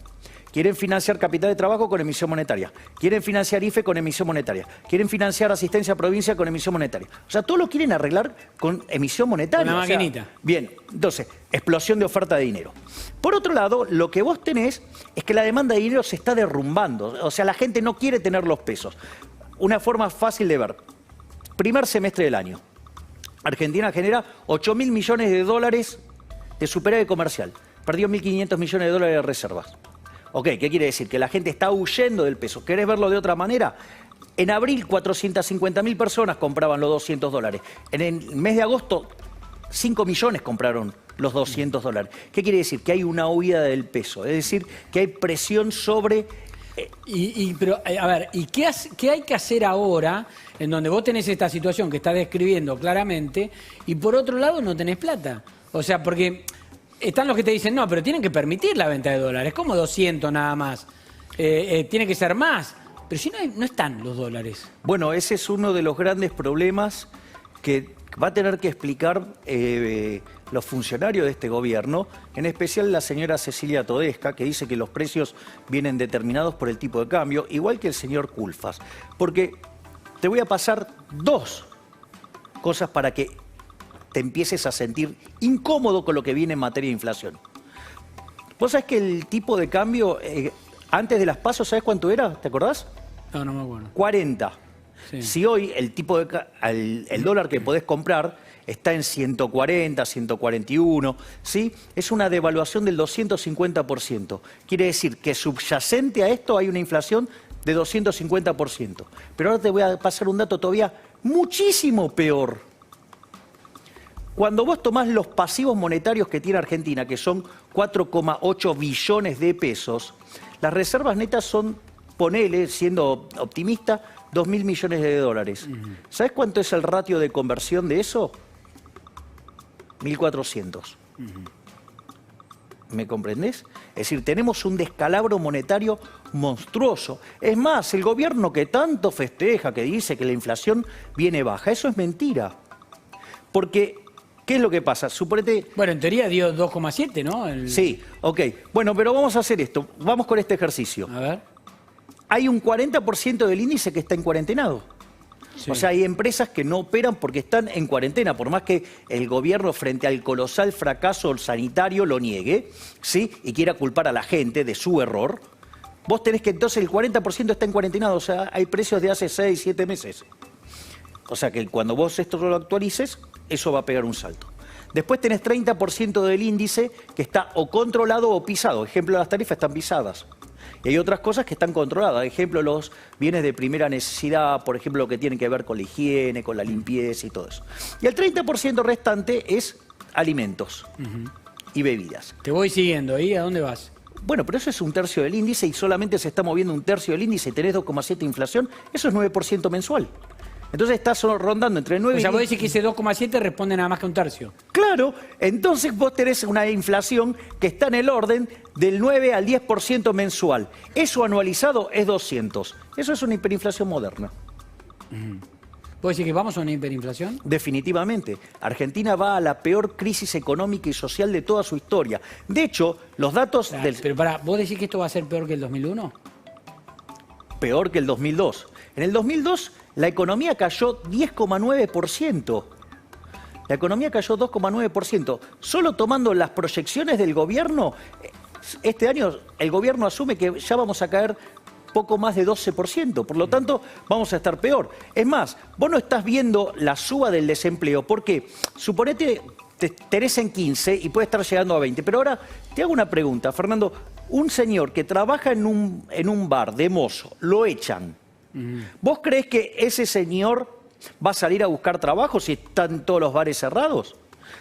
Quieren financiar capital de trabajo con emisión monetaria. Quieren financiar IFE con emisión monetaria. Quieren financiar asistencia a provincia con emisión monetaria. O sea, todo lo quieren arreglar con emisión monetaria. Una maquinita. Bien, entonces, explosión de oferta de dinero. Por otro lado, lo que vos tenés es que la demanda de dinero se está derrumbando. O sea, la gente no quiere tener los pesos. Una forma fácil de ver. Primer semestre del año. Argentina genera 8.000 millones de dólares de superávit comercial. Perdió 1.500 millones de dólares de reservas. Ok, ¿qué quiere decir? Que la gente está huyendo del peso. ¿Querés verlo de otra manera? En abril, 450.000 personas compraban los 200 dólares. En el mes de agosto, 5 millones compraron los 200 dólares. ¿Qué quiere decir? Que hay una huida del peso. Es decir, que hay presión sobre... Pero, a ver, ¿y qué hay que hacer ahora en donde vos tenés esta situación que estás describiendo claramente y por otro lado no tenés plata? O sea, porque... Están los que te dicen, no, pero tienen que permitir la venta de dólares. ¿Cómo 200 nada más? Tiene que ser más. Pero si no están los dólares. Bueno, ese es uno de los grandes problemas que va a tener que explicar los funcionarios de este gobierno, en especial la señora Cecilia Todesca, que dice que los precios vienen determinados por el tipo de cambio, igual que el señor Culfas. Porque te voy a pasar dos cosas para que te empieces a sentir incómodo con lo que viene en materia de inflación. Vos sabés que el tipo de cambio, antes de las PASO, ¿sabés cuánto era? ¿Te acordás? No me acuerdo. 40. Sí. Si hoy el tipo el dólar que podés comprar está en 140, 141, ¿sí? Es una devaluación del 250%. Quiere decir que subyacente a esto hay una inflación de 250%. Pero ahora te voy a pasar un dato todavía muchísimo peor. Cuando vos tomás los pasivos monetarios que tiene Argentina, que son 4,8 billones de pesos, las reservas netas son, ponele, siendo optimista, 2.000 millones de dólares. ¿Sabés cuánto es el ratio de conversión de eso? 1.400. ¿Me comprendés? Es decir, tenemos un descalabro monetario monstruoso. Es más, el gobierno que tanto festeja, que dice que la inflación viene baja, eso es mentira. Porque... ¿qué es lo que pasa? Suponete... Bueno, en teoría dio 2,7, ¿no? Sí, ok. Bueno, pero vamos a hacer esto. Vamos con este ejercicio. A ver. Hay un 40% del índice que está en cuarentenado. Sí. O sea, hay empresas que no operan porque están en cuarentena, por más que el gobierno frente al colosal fracaso sanitario lo niegue, ¿sí? Y quiera culpar a la gente de su error. vos tenés que entonces el 40% está en cuarentenado, o sea, hay precios de hace 6, 7 meses. O sea que cuando vos esto lo actualices, eso va a pegar un salto. Después tenés 30% del índice que está o controlado o pisado. Ejemplo, las tarifas están pisadas. Y hay otras cosas que están controladas. Ejemplo, los bienes de primera necesidad, por ejemplo, lo que tiene que ver con la higiene, con la limpieza y todo eso. Y el 30% restante es alimentos y bebidas. Te voy siguiendo. ¿Y a dónde vas? Bueno, pero eso es un tercio del índice y solamente se está moviendo un tercio del índice y tenés 2,7 de inflación. Eso es 9% mensual. Entonces estás rondando entre 9 y 10. O sea, vos decís que ese 2,7 responde nada más que un tercio. Claro, entonces vos tenés una inflación que está en el orden del 9 al 10% mensual. Eso anualizado es 200. Eso es una hiperinflación moderna. ¿Vos decís que vamos a una hiperinflación? Definitivamente. Argentina va a la peor crisis económica y social de toda su historia. De hecho, los datos del... Pero pará, ¿vos decís que esto va a ser peor que el 2001? Peor que el 2002. En el 2002 la economía cayó 10,9%. La economía cayó 2,9%. Solo tomando las proyecciones del gobierno, este año el gobierno asume que ya vamos a caer poco más de 12%. Por lo tanto, vamos a estar peor. Es más, vos no estás viendo la suba del desempleo. ¿Por qué? Suponete tenés en 15 y puede estar llegando a 20. Pero ahora te hago una pregunta, Fernando. Un señor que trabaja en un bar de mozo, lo echan. ¿Vos creés que ese señor va a salir a buscar trabajo si están todos los bares cerrados?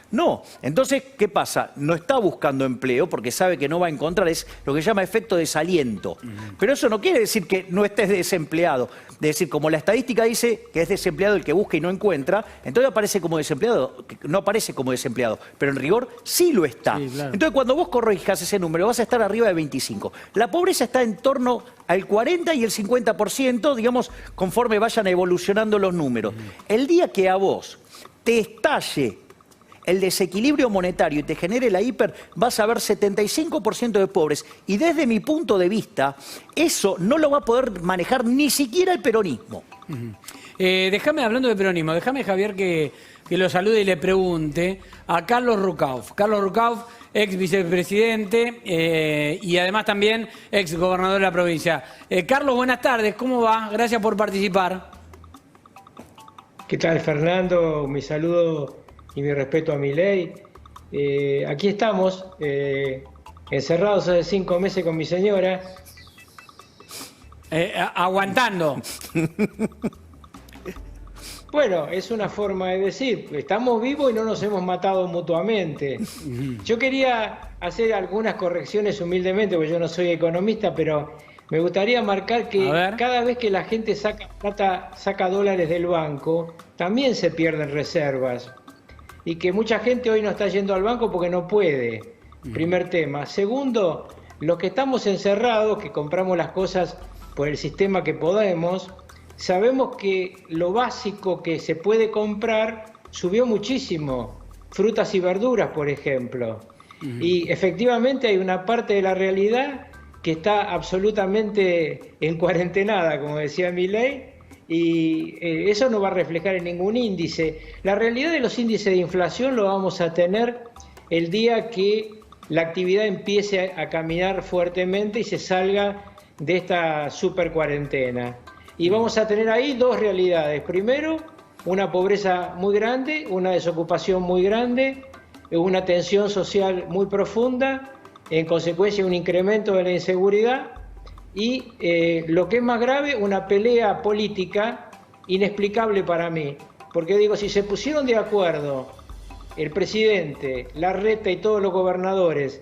No. Entonces, ¿qué pasa? No está buscando empleo porque sabe que no va a encontrar. Es lo que se llama efecto desaliento. Pero eso no quiere decir que no estés desempleado. Es decir, como la estadística dice que es desempleado el que busca y no encuentra, entonces aparece como desempleado. No aparece como desempleado, pero en rigor sí lo está. Sí, claro. Entonces, cuando vos corrijas ese número, vas a estar arriba de 25. La pobreza está en torno al 40 y el 50%, digamos, conforme vayan evolucionando los números. El día que a vos te estalle el desequilibrio monetario y te genere la hiper, vas a ver 75% de pobres. Y desde mi punto de vista, eso no lo va a poder manejar ni siquiera el peronismo. Déjame, hablando de peronismo, déjame, Javier, que lo salude y le pregunte a Carlos Rucauf. Carlos Rucauf, ex vicepresidente y además también ex gobernador de la provincia. Carlos, buenas tardes, ¿cómo va? Gracias por participar. ¿Qué tal, Fernando? Mi saludo y mi respeto a Milei. Aquí estamos, encerrados hace 5 meses con mi señora. Aguantando. Bueno, es una forma de decir, estamos vivos y no nos hemos matado mutuamente. Yo quería hacer algunas correcciones humildemente, porque yo no soy economista, pero me gustaría marcar que cada vez que la gente saca plata, saca dólares del banco, también se pierden reservas. Y que mucha gente hoy no está yendo al banco porque no puede. Primer tema. Segundo, los que estamos encerrados, que compramos las cosas por el sistema que podemos, sabemos que lo básico que se puede comprar subió muchísimo. Frutas y verduras, por ejemplo. Y efectivamente hay una parte de la realidad que está absolutamente en cuarentenada, como decía Milei, y eso no va a reflejar en ningún índice. La realidad de los índices de inflación lo vamos a tener el día que la actividad empiece a caminar fuertemente y se salga de esta super cuarentena. Y vamos a tener ahí dos realidades. Primero, una pobreza muy grande, una desocupación muy grande, una tensión social muy profunda, en consecuencia un incremento de la inseguridad y lo que es más grave, una pelea política inexplicable para mí. Porque digo, si se pusieron de acuerdo el presidente, Larreta y todos los gobernadores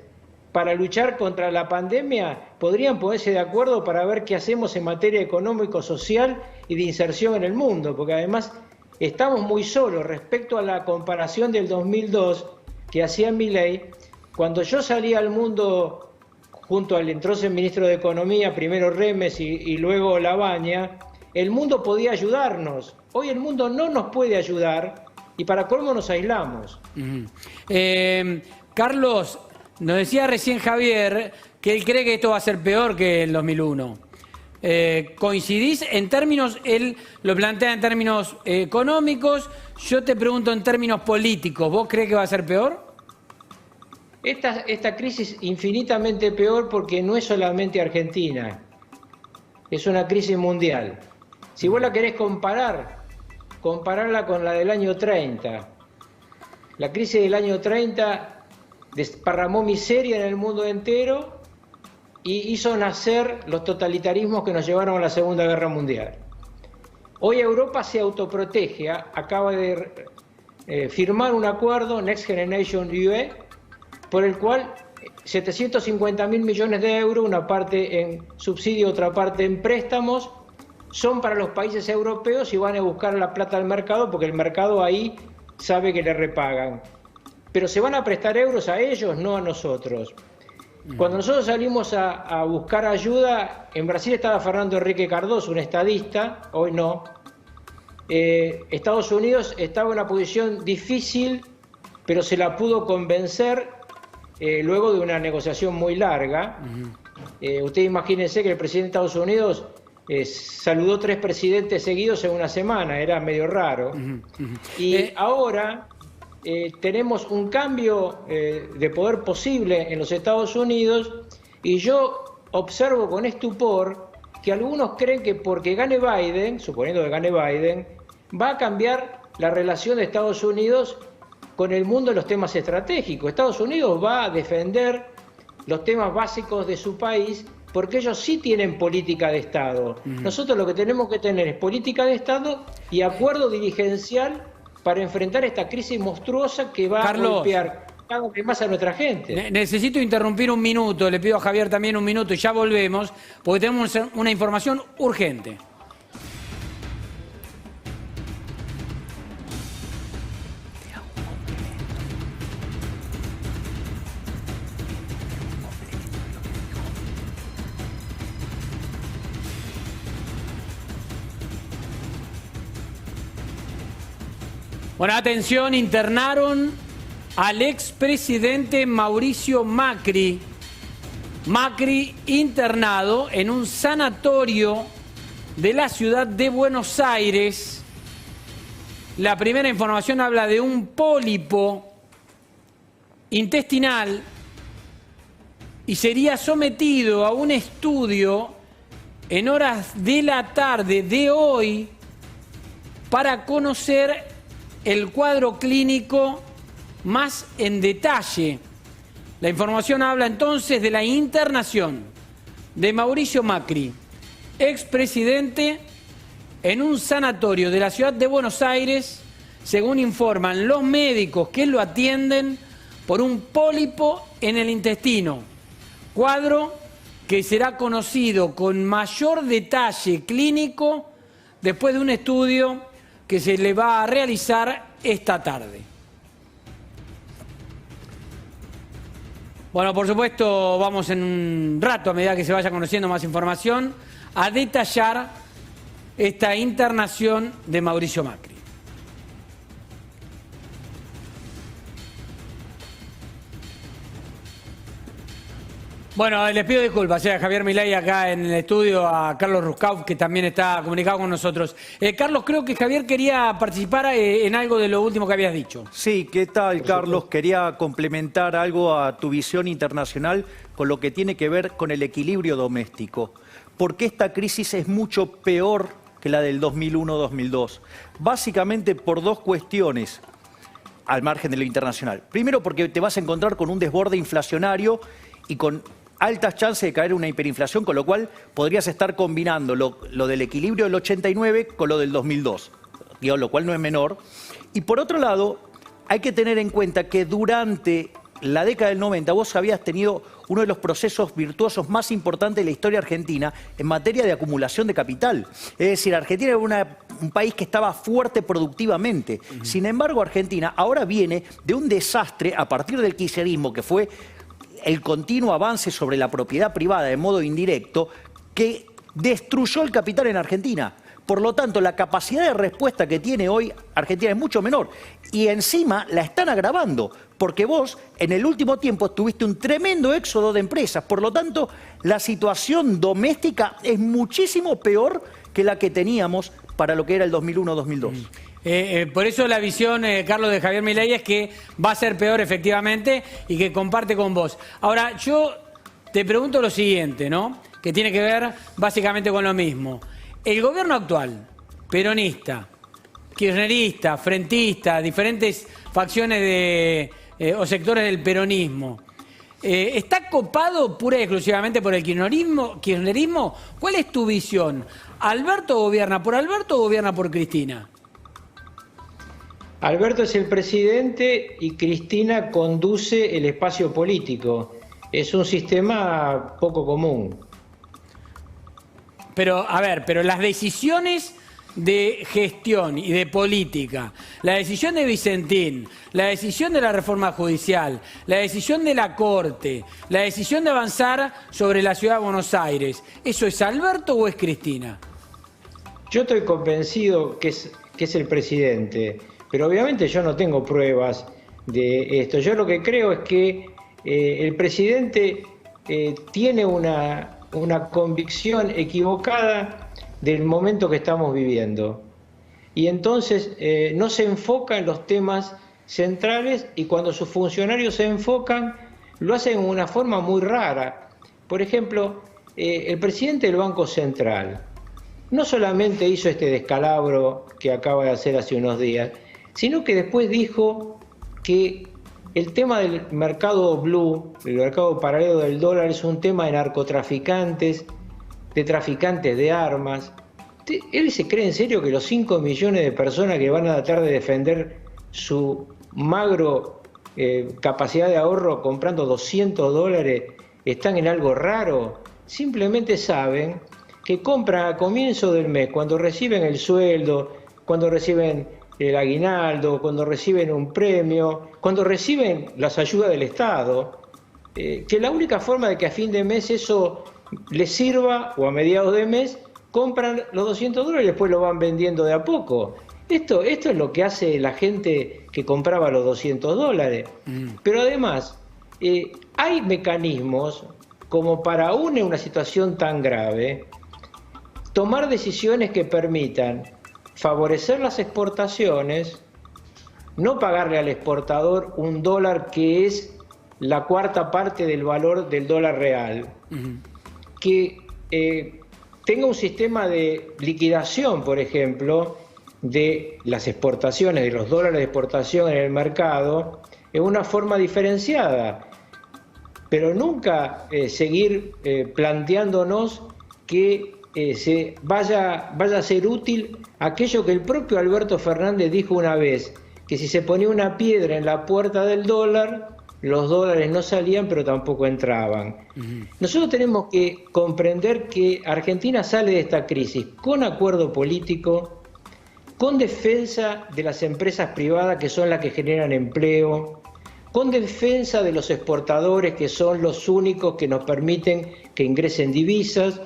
para luchar contra la pandemia, podrían ponerse de acuerdo para ver qué hacemos en materia económico-social y de inserción en el mundo, porque además estamos muy solos respecto a la comparación del 2002 que hacía Milei. Cuando yo salí al mundo junto al entonces ministro de Economía, primero Remes y luego Labaña, el mundo podía ayudarnos. Hoy el mundo no nos puede ayudar y para colmo nos aislamos. Carlos, nos decía recién Javier que él cree que esto va a ser peor que el 2001. ¿Coincidís en términos, él lo plantea en términos económicos, yo te pregunto en términos políticos, ¿vos crees que va a ser peor? Esta crisis infinitamente peor porque no es solamente Argentina. es una crisis mundial. Si vos la querés compararla con la del año 30. La crisis del año 30 desparramó miseria en el mundo entero y hizo nacer los totalitarismos que nos llevaron a la Segunda Guerra Mundial. Hoy Europa se autoprotege, acaba de firmar un acuerdo, Next Generation EU, por el cual 750.000 millones de euros, una parte en subsidio, otra parte en préstamos, son para los países europeos y van a buscar la plata al mercado porque el mercado ahí sabe que le repagan. Pero ¿se van a prestar euros a ellos? No a nosotros. Cuando nosotros salimos a buscar ayuda, en Brasil estaba Fernando Henrique Cardoso, un estadista, hoy no. Estados Unidos estaba en una posición difícil, pero se la pudo convencer luego de una negociación muy larga. Ustedes imagínense que el presidente de Estados Unidos saludó 3 presidentes seguidos en una semana, era medio raro. Y ahora tenemos un cambio de poder posible en los Estados Unidos y yo observo con estupor que algunos creen que porque gane Biden, suponiendo que gane Biden, va a cambiar la relación de Estados Unidos con el mundo en los temas estratégicos. Estados Unidos va a defender los temas básicos de su país porque ellos sí tienen política de Estado. Nosotros lo que tenemos que tener es política de Estado y acuerdo dirigencial para enfrentar esta crisis monstruosa que va a golpear cada vez más a nuestra gente. Necesito interrumpir un minuto, le pido a Javier también un minuto y ya volvemos, porque tenemos una información urgente. Bueno, atención, internaron al expresidente Mauricio Macri. Macri internado en un sanatorio de la ciudad de Buenos Aires. La primera información habla de un pólipo intestinal y sería sometido a un estudio en horas de la tarde de hoy para conocer el cuadro clínico más en detalle. La información habla entonces de la internación de Mauricio Macri, expresidente, en un sanatorio de la ciudad de Buenos Aires, según informan los médicos que lo atienden, por un pólipo en el intestino. Cuadro que será conocido con mayor detalle clínico después de un estudio que se le va a realizar esta tarde. Bueno, por supuesto, vamos en un rato, a medida que se vaya conociendo más información, a detallar esta internación de Mauricio Macri. Bueno, les pido disculpas a Javier Milei acá en el estudio, a Carlos Ruskauf, que también está comunicado con nosotros. Carlos, creo que Javier quería participar en algo de lo último que habías dicho. Sí, ¿qué tal, Carlos? Quería complementar algo a tu visión internacional con lo que tiene que ver con el equilibrio doméstico. Porque esta crisis es mucho peor que la del 2001-2002. Básicamente por 2 cuestiones, al margen de lo internacional. Primero, porque te vas a encontrar con un desborde inflacionario y con altas chances de caer una hiperinflación, con lo cual podrías estar combinando lo del equilibrio del 89 con lo del 2002, digo, lo cual no es menor. Y por otro lado, hay que tener en cuenta que durante la década del 90 vos habías tenido uno de los procesos virtuosos más importantes de la historia argentina en materia de acumulación de capital. Es decir, Argentina era un país que estaba fuerte productivamente. Sin embargo, Argentina ahora viene de un desastre a partir del kirchnerismo, que fue el continuo avance sobre la propiedad privada de modo indirecto, que destruyó el capital en Argentina. Por lo tanto, la capacidad de respuesta que tiene hoy Argentina es mucho menor. Y encima la están agravando, porque vos en el último tiempo tuviste un tremendo éxodo de empresas. Por lo tanto, la situación doméstica es muchísimo peor que la que teníamos para lo que era el 2001-2002. Por eso la visión, Carlos, de Javier Milei es que va a ser peor efectivamente y que comparte con vos. Ahora, yo te pregunto lo siguiente, ¿no? que tiene que ver básicamente con lo mismo. El gobierno actual, peronista, kirchnerista, frentista, diferentes facciones o sectores del peronismo, ¿está copado pura y exclusivamente por el kirchnerismo? ¿Cuál es tu visión? ¿Alberto gobierna por Alberto o gobierna por Cristina? Alberto es el presidente y Cristina conduce el espacio político. Es un sistema poco común. Pero, a ver, pero las decisiones de gestión y de política, la decisión de Vicentín, la decisión de la reforma judicial, la decisión de la Corte, la decisión de avanzar sobre la Ciudad de Buenos Aires, ¿eso es Alberto o es Cristina? Yo estoy convencido que es el presidente, pero obviamente yo no tengo pruebas de esto. Yo lo que creo es que el presidente tiene una convicción equivocada del momento que estamos viviendo. Y entonces no se enfoca en los temas centrales, y cuando sus funcionarios se enfocan, lo hacen de una forma muy rara. Por ejemplo, el presidente del Banco Central no solamente hizo este descalabro que acaba de hacer hace unos días, sino que después dijo que el tema del mercado blue, el mercado paralelo del dólar, es un tema de narcotraficantes, de traficantes de armas. ¿Él se cree en serio que los 5 millones de personas que van a tratar de defender su magro capacidad de ahorro comprando $200 están en algo raro? Simplemente saben que compran a comienzo del mes, cuando reciben el sueldo, cuando reciben el aguinaldo, cuando reciben un premio, cuando reciben las ayudas del Estado, que la única forma de que a fin de mes eso les sirva, o a mediados de mes, compran los $200 y después lo van vendiendo de a poco. Esto es lo que hace la gente que compraba los $200. Pero además, hay mecanismos como para aún en una situación tan grave, tomar decisiones que permitan favorecer las exportaciones, no pagarle al exportador $1 que es la cuarta parte del valor del dólar real, que tenga un sistema de liquidación, por ejemplo, de las exportaciones, de los dólares de exportación en el mercado, en una forma diferenciada, pero nunca seguir planteándonos que se vaya a ser útil aquello que el propio Alberto Fernández dijo una vez, que si se ponía una piedra en la puerta del dólar, los dólares no salían pero tampoco entraban. Nosotros tenemos que comprender que Argentina sale de esta crisis con acuerdo político, con defensa de las empresas privadas que son las que generan empleo, con defensa de los exportadores que son los únicos que nos permiten que ingresen divisas,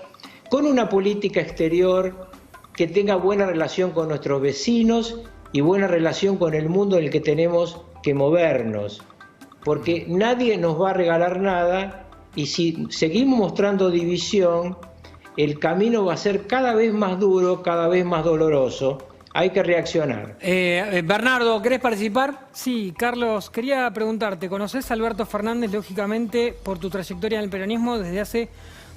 con una política exterior que tenga buena relación con nuestros vecinos y buena relación con el mundo en el que tenemos que movernos, porque nadie nos va a regalar nada, y si seguimos mostrando división, el camino va a ser cada vez más duro, cada vez más doloroso. Hay que reaccionar. Bernardo, ¿querés participar? Sí, Carlos, quería preguntarte, ¿conocés a Alberto Fernández, lógicamente, por tu trayectoria en el peronismo desde hace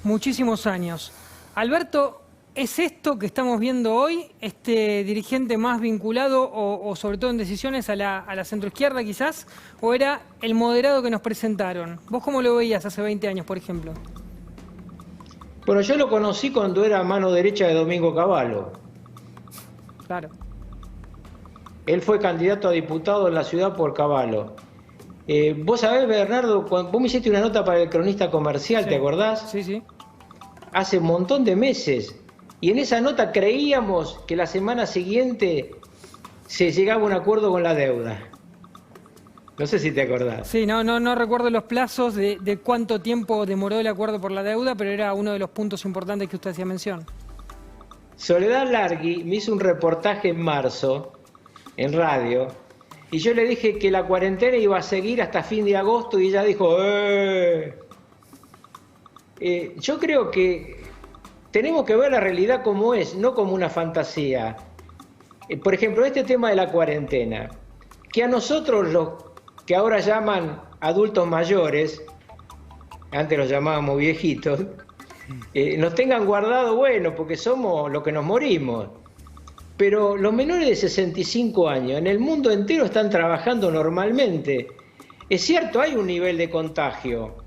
muchísimos años? Alberto, ¿es esto que estamos viendo hoy, este dirigente más vinculado o sobre todo en decisiones a la centroizquierda quizás, o era el moderado que nos presentaron? ¿Vos cómo lo veías hace 20 años, por ejemplo? Bueno, yo lo conocí cuando era mano derecha de Domingo Cavallo. Claro. Él fue candidato a diputado en la ciudad por Cavallo. Vos sabés, Bernardo, vos me hiciste una nota para el Cronista Comercial, Sí. ¿Te acordás? Sí, sí. Hace un montón de meses. Y en esa nota creíamos que la semana siguiente se llegaba a un acuerdo con la deuda. No sé si te acordás. Sí, no recuerdo los plazos de cuánto tiempo demoró el acuerdo por la deuda, pero era uno de los puntos importantes que usted hacía mención. Soledad Largui me hizo un reportaje en marzo, en radio, y yo le dije que la cuarentena iba a seguir hasta fin de agosto, y ella dijo, yo creo que tenemos que ver la realidad como es, no como una fantasía. Por ejemplo, este tema de la cuarentena, que a nosotros los que ahora llaman adultos mayores, antes los llamábamos viejitos, nos tengan guardado, bueno, porque somos lo que nos morimos. Pero los menores de 65 años en el mundo entero están trabajando normalmente. Es cierto, hay un nivel de contagio,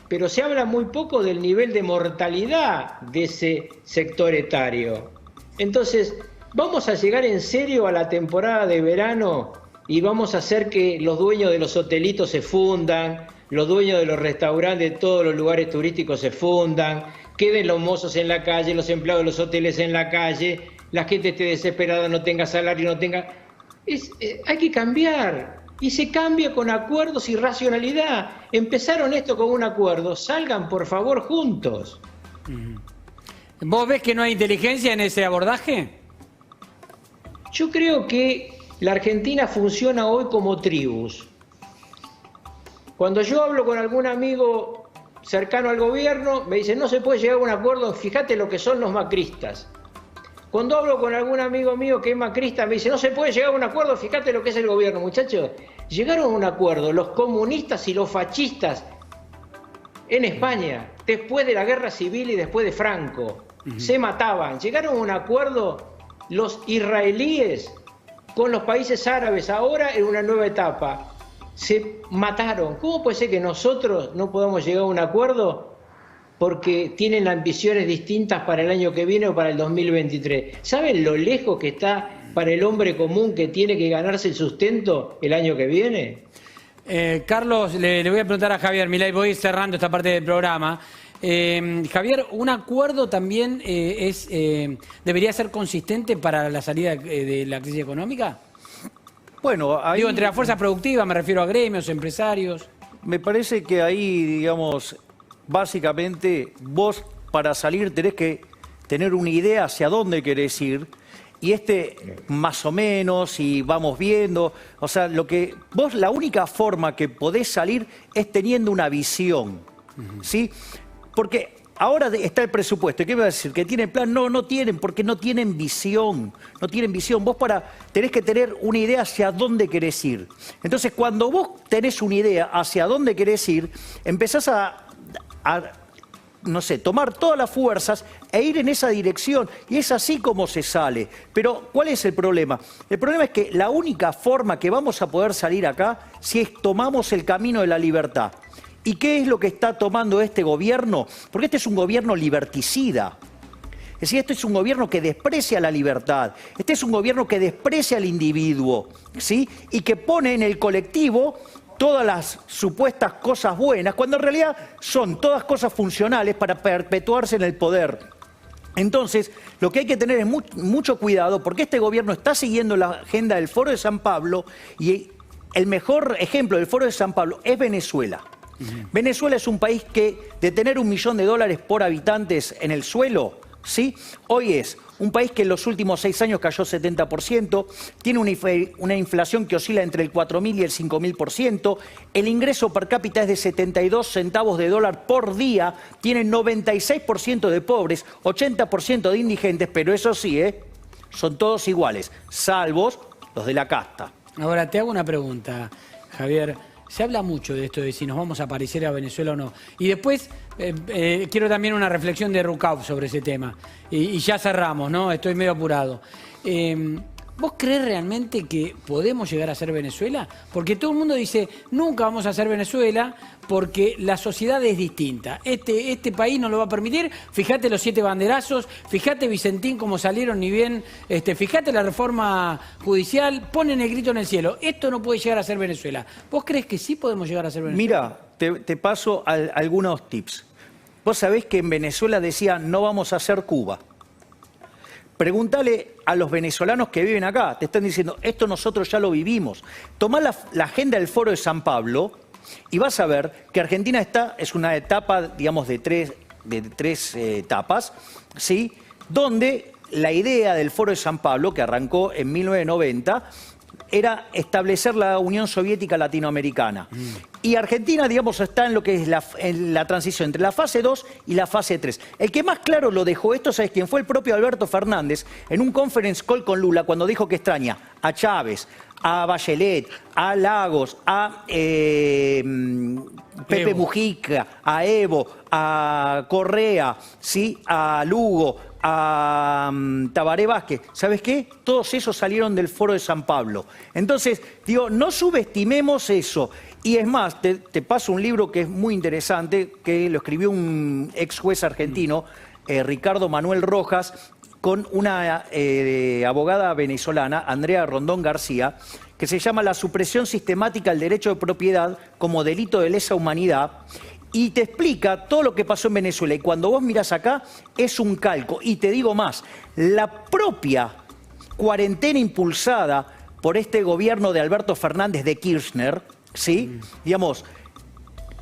pero se habla muy poco del nivel de mortalidad de ese sector etario. Entonces, ¿vamos a llegar en serio a la temporada de verano y vamos a hacer que los dueños de los hotelitos se fundan, los dueños de los restaurantes de todos los lugares turísticos se fundan, queden los mozos en la calle, los empleados de los hoteles en la calle, la gente esté desesperada, no tenga salario, no tenga... hay que cambiar, y se cambia con acuerdos y racionalidad. Empezaron esto con un acuerdo, salgan por favor juntos. ¿Vos ves que no hay inteligencia en ese abordaje? Yo creo que la Argentina funciona hoy como tribus. Cuando yo hablo con algún amigo cercano al gobierno, me dice, no se puede llegar a un acuerdo, fíjate lo que son los macristas. Cuando hablo con algún amigo mío que es macrista, me dice, no se puede llegar a un acuerdo, fíjate lo que es el gobierno. Muchachos, llegaron a un acuerdo los comunistas y los fascistas en España, después de la guerra civil y después de Franco. Se mataban. Llegaron a un acuerdo los israelíes con los países árabes, ahora en una nueva etapa. Se mataron. ¿Cómo puede ser que nosotros no podamos llegar a un acuerdo porque tienen ambiciones distintas para el año que viene o para el 2023? ¿Saben lo lejos que está para el hombre común que tiene que ganarse el sustento el año que viene? Carlos, le voy a preguntar a Javier Milei, voy cerrando esta parte del programa. Javier, ¿un acuerdo también debería ser consistente para la salida de la crisis económica? Bueno, ahí... Digo, entre las fuerzas productivas, me refiero a gremios, empresarios. Me parece que ahí, digamos, básicamente vos para salir tenés que tener una idea hacia dónde querés ir y más o menos, y vamos viendo, o sea, la única forma que podés salir es teniendo una visión, ¿sí? Porque ahora está el presupuesto. ¿Qué me va a decir? ¿Que tienen plan? No, no tienen, porque no tienen visión. No tienen visión. Vos tenés que tener una idea hacia dónde querés ir. Entonces, cuando vos tenés una idea hacia dónde querés ir, empezás a no sé, tomar todas las fuerzas e ir en esa dirección. Y es así como se sale. Pero, ¿cuál es el problema? El problema es que la única forma que vamos a poder salir acá si es tomamos el camino de la libertad. ¿Y qué es lo que está tomando este gobierno? Porque este es un gobierno liberticida. Es decir, este es un gobierno que desprecia la libertad. Este es un gobierno que desprecia al individuo, ¿sí? Y que pone en el colectivo todas las supuestas cosas buenas, cuando en realidad son todas cosas funcionales para perpetuarse en el poder. Entonces, lo que hay que tener es mucho cuidado, porque este gobierno está siguiendo la agenda del Foro de San Pablo, y el mejor ejemplo del Foro de San Pablo es Venezuela. Venezuela es un país que, de tener $1 millón por habitantes en el suelo, ¿sí? Hoy es un país que en los últimos 6 años cayó 70%, tiene una inflación que oscila entre el 4.000 y el 5.000%, el ingreso per cápita es de 72 centavos de dólar por día, tiene 96% de pobres, 80% de indigentes, pero eso sí, son todos iguales, salvos los de la casta. Ahora, te hago una pregunta, Javier. Se habla mucho de esto, de si nos vamos a parecer a Venezuela o no. Y después quiero también una reflexión de Rucauf sobre ese tema. Y ya cerramos, ¿no? Estoy medio apurado. ¿Vos crees realmente que podemos llegar a ser Venezuela? Porque todo el mundo dice, nunca vamos a ser Venezuela porque la sociedad es distinta. Este país no lo va a permitir. Fíjate los 7 banderazos, fíjate Vicentín cómo salieron ni bien, fíjate la reforma judicial, ponen el grito en el cielo. Esto no puede llegar a ser Venezuela. ¿Vos crees que sí podemos llegar a ser Venezuela? Mira, te paso algunos tips. Vos sabés que en Venezuela decían, no vamos a ser Cuba. Pregúntale a los venezolanos que viven acá, te están diciendo, esto nosotros ya lo vivimos. Tomá la agenda del Foro de San Pablo y vas a ver que Argentina es una etapa, digamos, de tres etapas, ¿sí? Donde la idea del Foro de San Pablo, que arrancó en 1990, era establecer la Unión Soviética Latinoamericana. Y Argentina, digamos, está en lo que es en la transición entre la fase 2 y la fase 3. El que más claro lo dejó esto, ¿sabes quién fue? El propio Alberto Fernández, en un conference call con Lula, cuando dijo que extraña a Chávez, a Bachelet, a Lagos, a Pepe Mujica, a Evo, a Correa, ¿sí? A Lugo, a Tabaré Vázquez. ¿Sabes qué? Todos esos salieron del Foro de San Pablo. Entonces, digo, no subestimemos eso. Y es más, te paso un libro que es muy interesante, que lo escribió un ex juez argentino, Ricardo Manuel Rojas, con una abogada venezolana, Andrea Rondón García, que se llama La supresión sistemática del derecho de propiedad como delito de lesa humanidad, y te explica todo lo que pasó en Venezuela. Y cuando vos mirás acá, es un calco. Y te digo más, la propia cuarentena impulsada por este gobierno de Alberto Fernández de Kirchner, ¿sí? Digamos,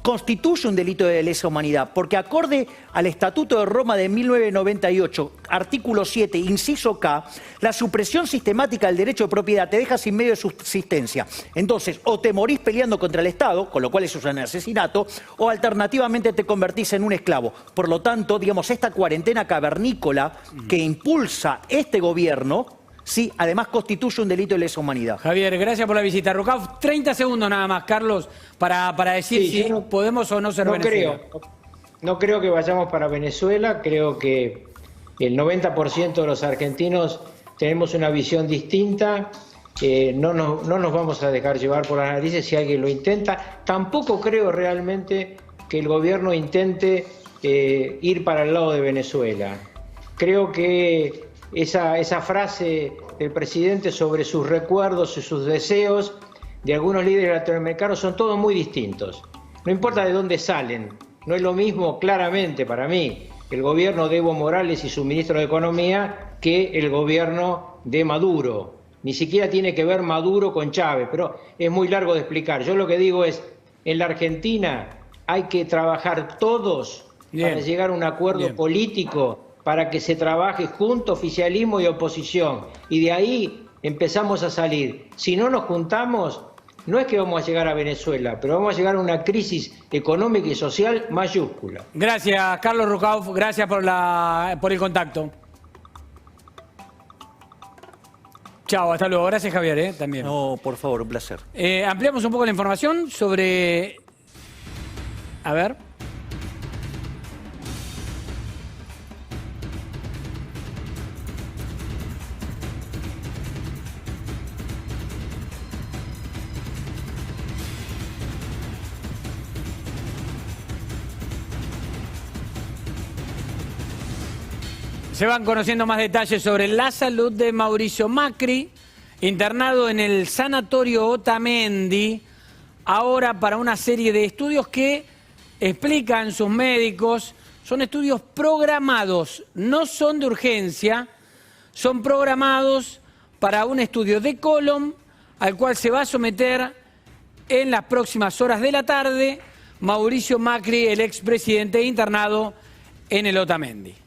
constituye un delito de lesa humanidad, porque acorde al Estatuto de Roma de 1998, artículo 7, inciso K, la supresión sistemática del derecho de propiedad te deja sin medio de subsistencia. Entonces, o te morís peleando contra el Estado, con lo cual eso es un asesinato, o alternativamente te convertís en un esclavo. Por lo tanto, digamos, esta cuarentena cavernícola que impulsa este gobierno, sí, además constituye un delito de lesa humanidad. Javier, gracias por la visita. Rucauf, 30 segundos nada más, Carlos, para decir si podemos o no ser Venezuela. No creo que vayamos para Venezuela, creo que el 90% de los argentinos tenemos una visión distinta, no nos vamos a dejar llevar por las narices si alguien lo intenta. Tampoco creo realmente que el gobierno intente ir para el lado de Venezuela. Creo que esa frase del presidente sobre sus recuerdos y sus deseos de algunos líderes latinoamericanos son todos muy distintos. No importa de dónde salen, no es lo mismo claramente para mí el gobierno de Evo Morales y su ministro de Economía que el gobierno de Maduro. Ni siquiera tiene que ver Maduro con Chávez, pero es muy largo de explicar. Yo lo que digo es, en la Argentina hay que trabajar todos para llegar a un acuerdo político, para que se trabaje junto oficialismo y oposición, y de ahí empezamos a salir. Si no nos juntamos, no es que vamos a llegar a Venezuela, pero vamos a llegar a una crisis económica y social mayúscula. Gracias, Carlos Rucauf, gracias por el contacto. Chao, hasta luego. Gracias, Javier, también. No, por favor, un placer. Ampliamos un poco la información sobre... A ver... Se van conociendo más detalles sobre la salud de Mauricio Macri, internado en el Sanatorio Otamendi, ahora para una serie de estudios que explican sus médicos, son estudios programados, no son de urgencia, son programados para un estudio de colon al cual se va a someter en las próximas horas de la tarde Mauricio Macri, el expresidente internado en el Otamendi.